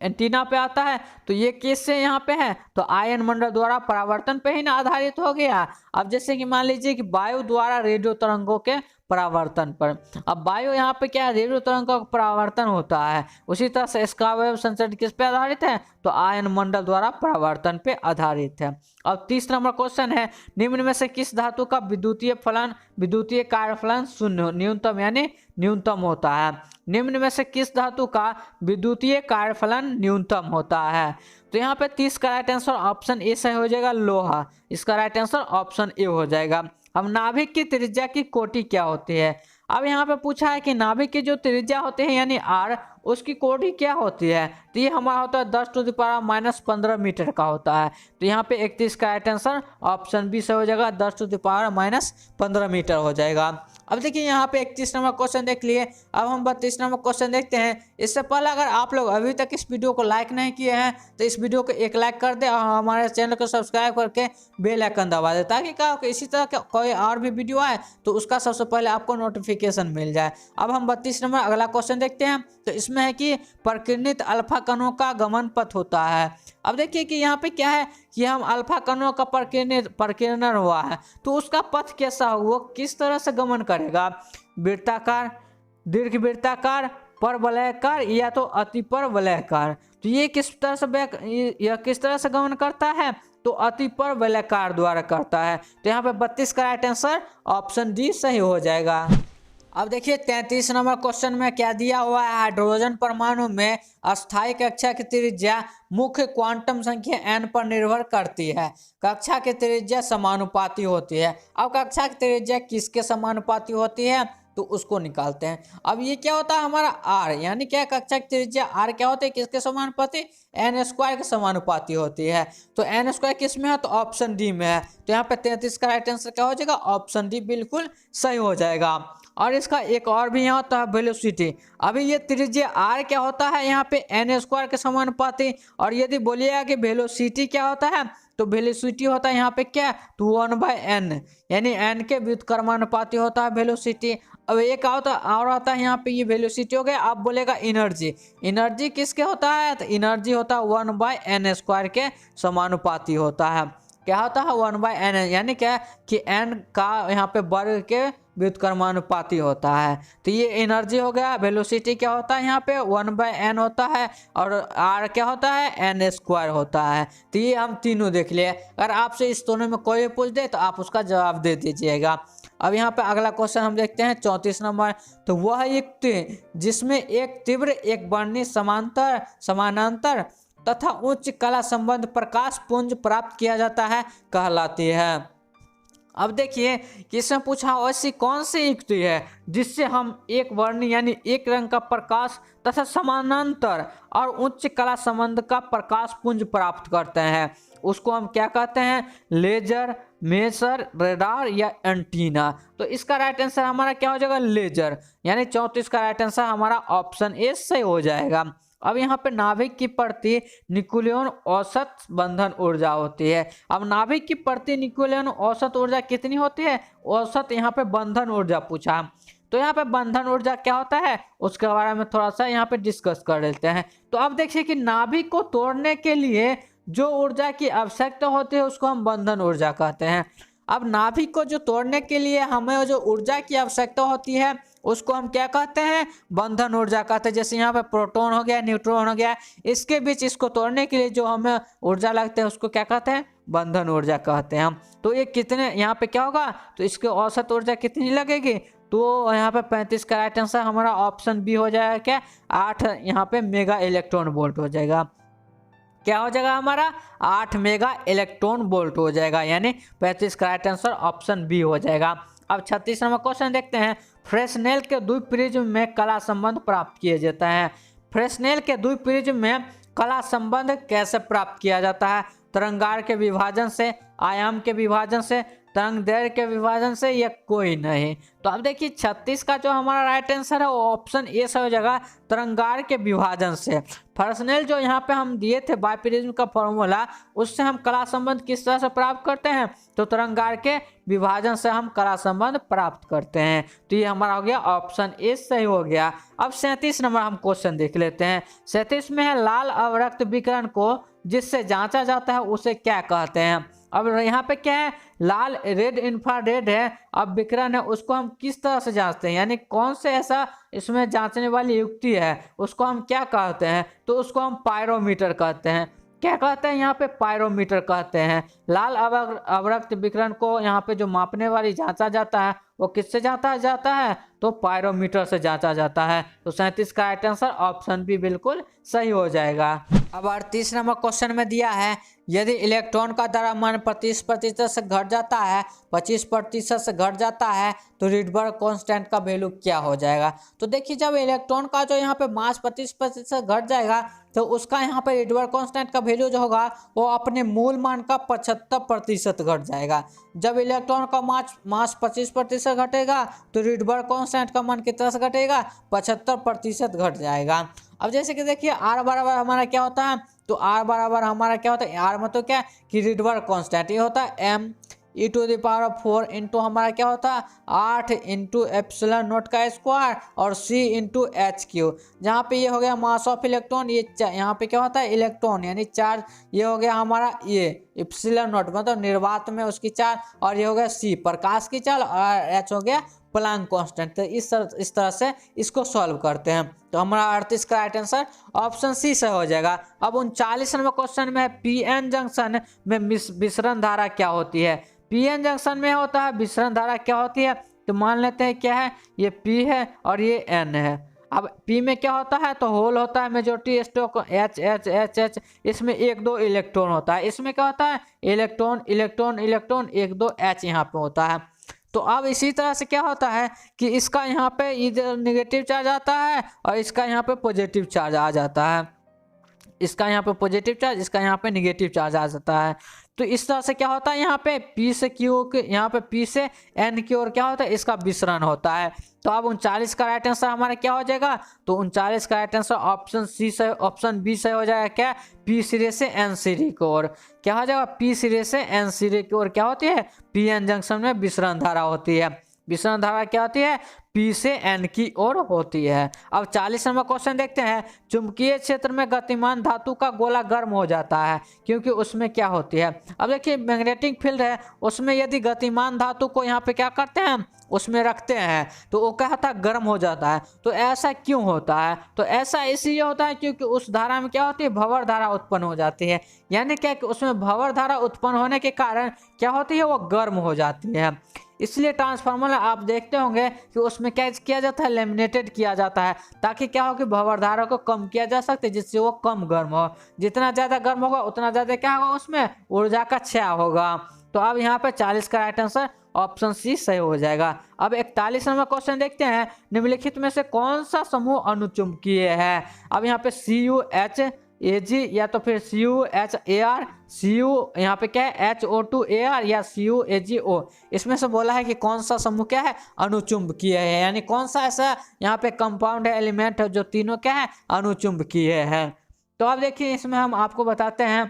एंटीना पे आता है। तो ये किस से यहाँ पे है, तो आयन मंडल द्वारा परावर्तन पे ही ना आधारित हो गया। अब जैसे कि मान लीजिए कि वायु द्वारा रेडियो तरंगों के परावर्तन पर, अब वायु यहाँ पे क्या है, रेडियो तरंगों का परावर्तन होता है। उसी तरह से स्काई वेव संचरण किस पे आधारित है, तो आयन मंडल द्वारा परावर्तन पे आधारित है। अब 30 नंबर क्वेश्चन है। निम्न में से किस धातु का विद्युतीय कार्यफलन शून्य न्यूनतम यानी न्यूनतम होता है। निम्न में से किस धातु का विद्युतीय कार्यफलन न्यूनतम होता है। तो यहाँ पे 30 का राइट आंसर ऑप्शन ए से हो जाएगा, लोहा। इसका राइट आंसर ऑप्शन ए हो जाएगा। अब नाभिक की त्रिज्या की कोटि क्या होती है। अब यहाँ पे पूछा है कि नाभिक की जो त्रिज्या होती है यानी आर, उसकी कोटि क्या होती है। तो ये हमारा होता है 10⁻⁻15 मीटर का होता है। तो यहाँ पे 31 का राइट आंसर ऑप्शन बी से हो जाएगा, 10⁻⁻15 मीटर हो जाएगा। अब देखिए यहाँ पे 31 नंबर क्वेश्चन देख लिए। अब हम 32 नंबर क्वेश्चन देखते हैं। इससे पहले अगर आप लोग अभी तक इस वीडियो को लाइक नहीं किए हैं तो इस वीडियो को एक लाइक कर दे और हमारे चैनल को सब्सक्राइब करके बेल आइकन दबा दे, ताकि क्या हो इसी तरह कोई और भी वीडियो आए तो उसका सबसे पहले आपको नोटिफिकेशन मिल जाए। अब हम 32 नंबर अगला क्वेश्चन देखते हैं। तो इसमें है कि प्रकीर्णित अल्फा कणों का गमन पथ होता है। अब देखिए कि यहाँ पे क्या है कि हम अल्फा कणों का प्रकीर्णन हुआ है तो उसका पथ कैसा हो, वो किस तरह से गमन करेगा, वृत्ताकार, दीर्घ वृत्ताकार, परवलयाकार या तो अति परवलयाकार। तो ये किस तरह से यह किस तरह से गमन करता है, तो अति पर वलयाकार द्वारा करता है। तो यहाँ पे 32 का राइट आंसर ऑप्शन डी सही हो जाएगा। अब देखिए 33 नंबर क्वेश्चन में क्या दिया हुआ है, हाइड्रोजन परमाणु में अस्थायी कक्षा की त्रिज्या मुख्य क्वांटम संख्या n पर निर्भर करती है। कक्षा की त्रिज्या समानुपाती होती है। अब कक्षा की त्रिज्या किसके समानुपाती होती है, तो उसको निकालते हैं। अब ये क्या होता है हमारा r, यानी क्या कक्षा की त्रिज्या r क्या होती है, किसके समानुपाती, n स्क्वायर के समानुपाती होती है। तो n स्क्वायर किस में है, तो ऑप्शन डी में है। तो यहाँ पे 33 का राइट आंसर क्या हो जाएगा, ऑप्शन डी बिल्कुल सही हो जाएगा। और इसका एक और भी यहाँ होता है वेलोसिटी। अभी ये त्रिज्या r क्या होता है यहाँ पे n स्क्वायर के समानुपाती, और यदि बोलिएगा कि वेलोसिटी क्या होता है, तो वेलोसिटी होता है यहाँ पे क्या, तो 1/n, यानी n के व्युत्क्रमानुपाती होता है वेलोसिटी। अब एक और आता है यहाँ पे, ये वेलोसिटी हो गया। आप बोलेगा एनर्जी, एनर्जी किसके होता है, तो एनर्जी होता है 1/n स्क्वायर के समानुपाती होता है। क्या होता है 1/n, यानी क्या कि n का यहाँ पे वर्ग के व्युत्क्रमानुपाती होता है। तो ये एनर्जी हो गया। वेलोसिटी क्या होता है यहाँ पे 1/n होता है, और r क्या होता है n स्क्वायर होता है। तो ये हम तीनों देख लिए। अगर आपसे इस दोनों में कोई पूछ दे तो आप उसका जवाब दे दीजिएगा। अब यहाँ पे अगला क्वेश्चन हम देखते हैं 34 नंबर। तो वह युक्ति जिसमें एक तीव्र एक वर्णी समानांतर तथा उच्च कला संबंध प्रकाश पुंज प्राप्त किया जाता है कहलाती है। अब देखिए कि इसमें पूछा ऐसी कौन सी युक्ति है जिससे हम एक वर्ण यानी एक रंग का प्रकाश तथा समानांतर और उच्च कला संबंध का प्रकाश पुंज प्राप्त करते हैं, उसको हम क्या कहते हैं, लेजर, मेसर, रेडार या एंटीना। तो इसका राइट आंसर हमारा क्या हो जाएगा, लेजर, यानी 34 का राइट आंसर हमारा ऑप्शन ए सही हो जाएगा। अब यहाँ पे नाभिक की प्रति न्यूक्लियन औसत बंधन ऊर्जा होती है। अब नाभिक की प्रति न्यूक्लियन औसत ऊर्जा कितनी होती है, औसत यहाँ पे बंधन ऊर्जा पूछा। तो यहाँ पे बंधन ऊर्जा क्या होता है उसके बारे में थोड़ा सा यहाँ पे डिस्कस कर लेते हैं। तो अब देखिए कि नाभिक को तोड़ने के लिए जो ऊर्जा की आवश्यकता होती है उसको हम बंधन ऊर्जा कहते हैं। अब नाभिक को जो तोड़ने के लिए हमें जो ऊर्जा की आवश्यकता होती है उसको हम क्या कहते हैं, बंधन ऊर्जा कहते हैं। जैसे यहाँ पे प्रोटॉन हो गया, न्यूट्रॉन हो गया, इसके बीच इसको तोड़ने के लिए जो हमें ऊर्जा लगते हैं उसको क्या कहते हैं, बंधन ऊर्जा कहते हैं हम। तो ये कितने यहाँ पे क्या होगा, तो इसके औसत ऊर्जा कितनी लगेगी, तो यहाँ पे 35 का राइट आंसर हमारा ऑप्शन बी हो जाएगा, क्या 8 यहाँ पे मेगा इलेक्ट्रॉन वोल्ट हो जाएगा। क्या हो जाएगा हमारा 8 मेगा इलेक्ट्रॉन वोल्ट हो जाएगा, यानी 35 का राइट आंसर ऑप्शन बी हो जाएगा। अब 36 नंबर क्वेश्चन देखते हैं। फ्रेस्नेल के द्विप्रिज्म में कला संबंध प्राप्त किए जाता है। फ्रेस्नेल के द्विप्रिज्म में कला संबंध कैसे प्राप्त किया जाता है, तरंगार के विभाजन से, आयाम के विभाजन से, तरंग दैर्घ्य के विभाजन से, या कोई नहीं। तो अब देखिए 36 का जो हमारा राइट आंसर है वो ऑप्शन ए से हो जाएगा, तरंगार के विभाजन से। फ्रेस्नेल जो यहाँ पे हम दिए थे बाइप्रिज्म का फॉर्मूला, उससे हम कला संबंध किस तरह से प्राप्त करते हैं, तो तरंगार के विभाजन से हम कला संबंध प्राप्त करते हैं। तो ये हमारा हो गया ऑप्शन ए सही हो गया। अब 37 नंबर हम क्वेश्चन देख लेते हैं। 37 में है लाल अवरक्त विकिरण को जिससे जांचा जाता है उसे क्या कहते हैं। अब यहाँ पे क्या है, लाल रेड इंफ्रारेड है, अब विकिरण है उसको हम किस तरह से जांचते हैं, यानी कौन से ऐसा इसमें जांचने वाली युक्ति है उसको हम क्या कहते हैं, तो उसको हम पायरोमीटर कहते हैं। क्या कहते हैं यहाँ पे, पायरोमीटर कहते हैं। लाल अवरक्त विकिरण को यहाँ पे जो मापने वाली जांचा जाता है वो किससे जांचा जाता है, तो पायरोमीटर से जांचा जाता है। तो 37 का राइट आंसर ऑप्शन बी बिल्कुल सही हो जाएगा। अब 38 नंबर क्वेश्चन में दिया है, यदि इलेक्ट्रॉन का द्रव्यमान 25% से घट जाता है, 25% से घट जाता है, तो रिडबर्ग कांस्टेंट का वैल्यू क्या हो जाएगा। तो देखिए जब इलेक्ट्रॉन का जो यहाँ पे मास 25% से घट जाएगा तो उसका यहाँ पे रिडबर्ग कांस्टेंट का वैल्यू जो होगा वो अपने मूल मान का 75% घट जाएगा। जब इलेक्ट्रॉन का मास 25% घटेगा तो रिडबर्ग कांस्टेंट का मान कितना से घटेगा, 75% घट जाएगा। अब जैसे कि देखिए r बराबर हमारा क्या होता है, तो r बराबर हमारा क्या होता है, r मतलब क्या कि रिडबर्ग कांस्टेंट, ये होता है m(e⁴) इंटू हमारा क्या होता है 8 इंटू एप्सिलॉन नॉट का स्क्वायर और c इंटू h3, जहाँ पे ये हो गया मास ऑफ इलेक्ट्रॉन, ये यहाँ पे क्या होता है इलेक्ट्रॉन यानी चार्ज, ये हो गया हमारा ये एप्सिलॉन नॉट मतलब निर्वात में उसकी चार्ज, और ये हो गया c प्रकाश की चार्ज, और h हो गया प्लैंक कांस्टेंट। तो इस तरह से इसको सॉल्व करते हैं। तो हमारा 38 का राइट आंसर ऑप्शन सी से हो जाएगा। अब 39 नंबर क्वेश्चन में है पीएन जंक्शन में विसरण धारा क्या होती है। पीएन जंक्शन में होता है विसरण धारा क्या होती है, तो मान लेते हैं क्या है, ये पी है और ये एन है। अब पी में क्या होता है, तो होल होता है, majority stock H H H H, इसमें 1 2 इलेक्ट्रॉन होता है। इसमें क्या होता है, इलेक्ट्रॉन इलेक्ट्रॉन इलेक्ट्रॉन 1 2 एच यहाँ पे होता है। तो अब इसी तरह से क्या होता है कि इसका यहाँ पे इधर नेगेटिव चार्ज आता है और इसका यहाँ पे पॉजिटिव चार्ज आ जाता है। इसका यहाँ पे पॉजिटिव चार्ज, इसका यहाँ पे नेगेटिव चार्ज आ जाता है। तो इस तरह से क्या होता है, यहाँ पे पी से क्यू के, यहाँ पे पी से एन की ओर क्या होता है, इसका विसरण होता है। तो अब 39 का राइट आंसर हमारा क्या हो जाएगा, तो 39 का राइट आंसर ऑप्शन सी से, ऑप्शन बी से हो जाएगा क्या, पी सिरे से एन सिरे की ओर। क्या हो जाएगा, पी सिरे से एन सिरे की ओर क्या होती है, पी एन जंक्शन में विसरण धारा होती है। विसरण धारा क्या होती है, पी से एन की ओर होती है। अब 40 नंबर क्वेश्चन देखते हैं। चुंबकीय क्षेत्र में गतिमान धातु का गोला गर्म हो जाता है क्योंकि उसमें क्या होती है। अब देखिए मैग्नेटिक फील्ड है, उसमें यदि गतिमान धातु को यहाँ पे क्या करते हैं, उसमें रखते हैं, तो वो क्या होता है, गर्म हो जाता है। तो ऐसा क्यों होता है, तो ऐसा इसलिए होता है क्योंकि उस धारा में क्या होती है, भंवर धारा उत्पन्न हो जाती है। यानी क्या कि उसमें भंवर धारा उत्पन्न होने के कारण क्या होती है, वो गर्म हो जाती है। इसलिए ट्रांसफार्मर आप देखते होंगे कि उसमें क्या किया जाता है, लेमिनेटेड किया जाता है, ताकि क्या हो कि भंवर धारा को कम किया जा सकते, जिससे वो कम गर्म हो। जितना ज़्यादा गर्म होगा उतना ज़्यादा क्या होगा, उसमें ऊर्जा का क्षय होगा। तो अब यहाँ पे 40 का राइट आंसर ऑप्शन सी सही हो जाएगा। अब 41 नंबर क्वेश्चन देखते हैं। निम्नलिखित में से कौन सा समूह अनुचुंबकीय है। अब यहाँ पे CuH Ag या तो फिर CuHAr, Cu यहाँ पे क्या है HO2Ar या CuAgO, इसमें से बोला है कि कौन सा समूह क्या है, अनुचुंबकीय है। यानी कौन सा ऐसा यहाँ पे कंपाउंड है, एलिमेंट है, जो तीनों क्या है, अनुचुंबकीय है। तो अब देखिए इसमें हम आपको बताते हैं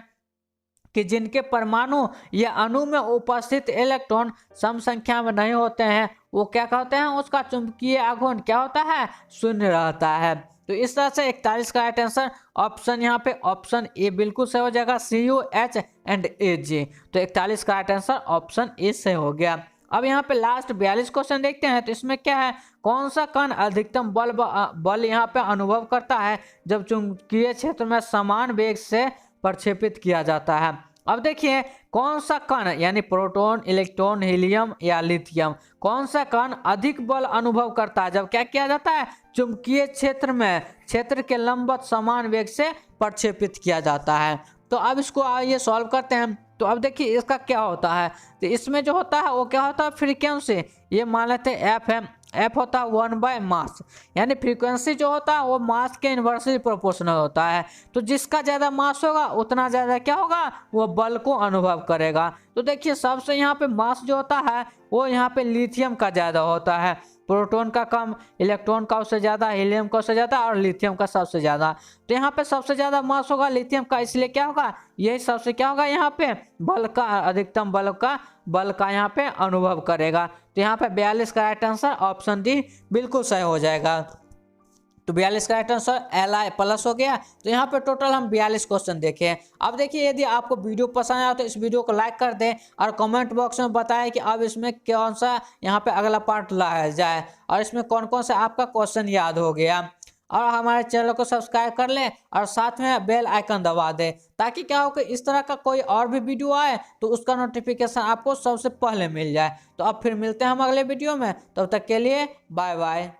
कि जिनके परमाणु या अणु में उपस्थित इलेक्ट्रॉन सम संख्या में नहीं होते हैं, वो क्या कहते हैं, उसका चुंबकीय आघूर्ण क्या होता है, शून्य रहता है। तो इस तरह से 41 का राइट आंसर ऑप्शन यहाँ पे ऑप्शन ए बिल्कुल सही हो जाएगा, CuH एंड Ag। तो 41 का राइट आंसर ऑप्शन ए से हो गया। अब यहाँ पे लास्ट 42 क्वेश्चन देखते हैं। तो इसमें क्या है, कौन सा कण अधिकतम बल यहाँ पे अनुभव करता है जब चुंबकीय क्षेत्र में समान वेग से प्रक्षेपित किया जाता है। अब देखिए कौन सा कण, यानी प्रोटॉन, इलेक्ट्रॉन, हीलियम या लिथियम, कौन सा कण अधिक बल अनुभव करता है जब क्या किया जाता है, चुंबकीय क्षेत्र में क्षेत्र के लंबवत समान वेग से प्रक्षेपित किया जाता है। तो अब इसको आइए सॉल्व करते हैं। तो अब देखिए इसका क्या होता है, तो इसमें जो होता है वो क्या होता है, फ्रीक्वेंसी। ये मान लेते हैं एफ है, एफ होता है 1/मास, यानी फ्रीक्वेंसी जो होता है वो मास के इन्वर्सली प्रोपोर्शनल होता है। तो जिसका ज़्यादा मास होगा उतना ज़्यादा क्या होगा, वो बल को अनुभव करेगा। तो देखिए सबसे यहाँ पे मास जो होता है वो यहाँ पे लिथियम का ज़्यादा होता है, प्रोटॉन का कम, इलेक्ट्रॉन का उससे ज़्यादा, हीलियम का उससे ज़्यादा और लिथियम का सबसे ज़्यादा। तो यहाँ पे सबसे ज़्यादा मास होगा लिथियम का, इसलिए क्या होगा, यही सबसे क्या होगा, यहाँ पे बल का अधिकतम बल का यहाँ पे अनुभव करेगा। तो यहाँ पे 42 का राइट आंसर ऑप्शन डी बिल्कुल सही हो जाएगा। तो 42 का राइट आंसर Li+ हो गया। तो यहाँ पे टोटल हम 42 क्वेश्चन देखे। अब देखिए यदि आपको वीडियो पसंद आया तो इस वीडियो को लाइक कर दें और कमेंट बॉक्स में बताएं कि अब इसमें कौन सा यहाँ पे अगला पार्ट लाया जाए और इसमें कौन कौन सा आपका क्वेश्चन याद हो गया। और हमारे चैनल को सब्सक्राइब कर लें और साथ में बेल आइकन दबा दें, ताकि क्या हो कि इस तरह का कोई और भी वीडियो आए तो उसका नोटिफिकेशन आपको सबसे पहले मिल जाए। तो अब फिर मिलते हैं हम अगले वीडियो में, तब तक के लिए बाय बाय।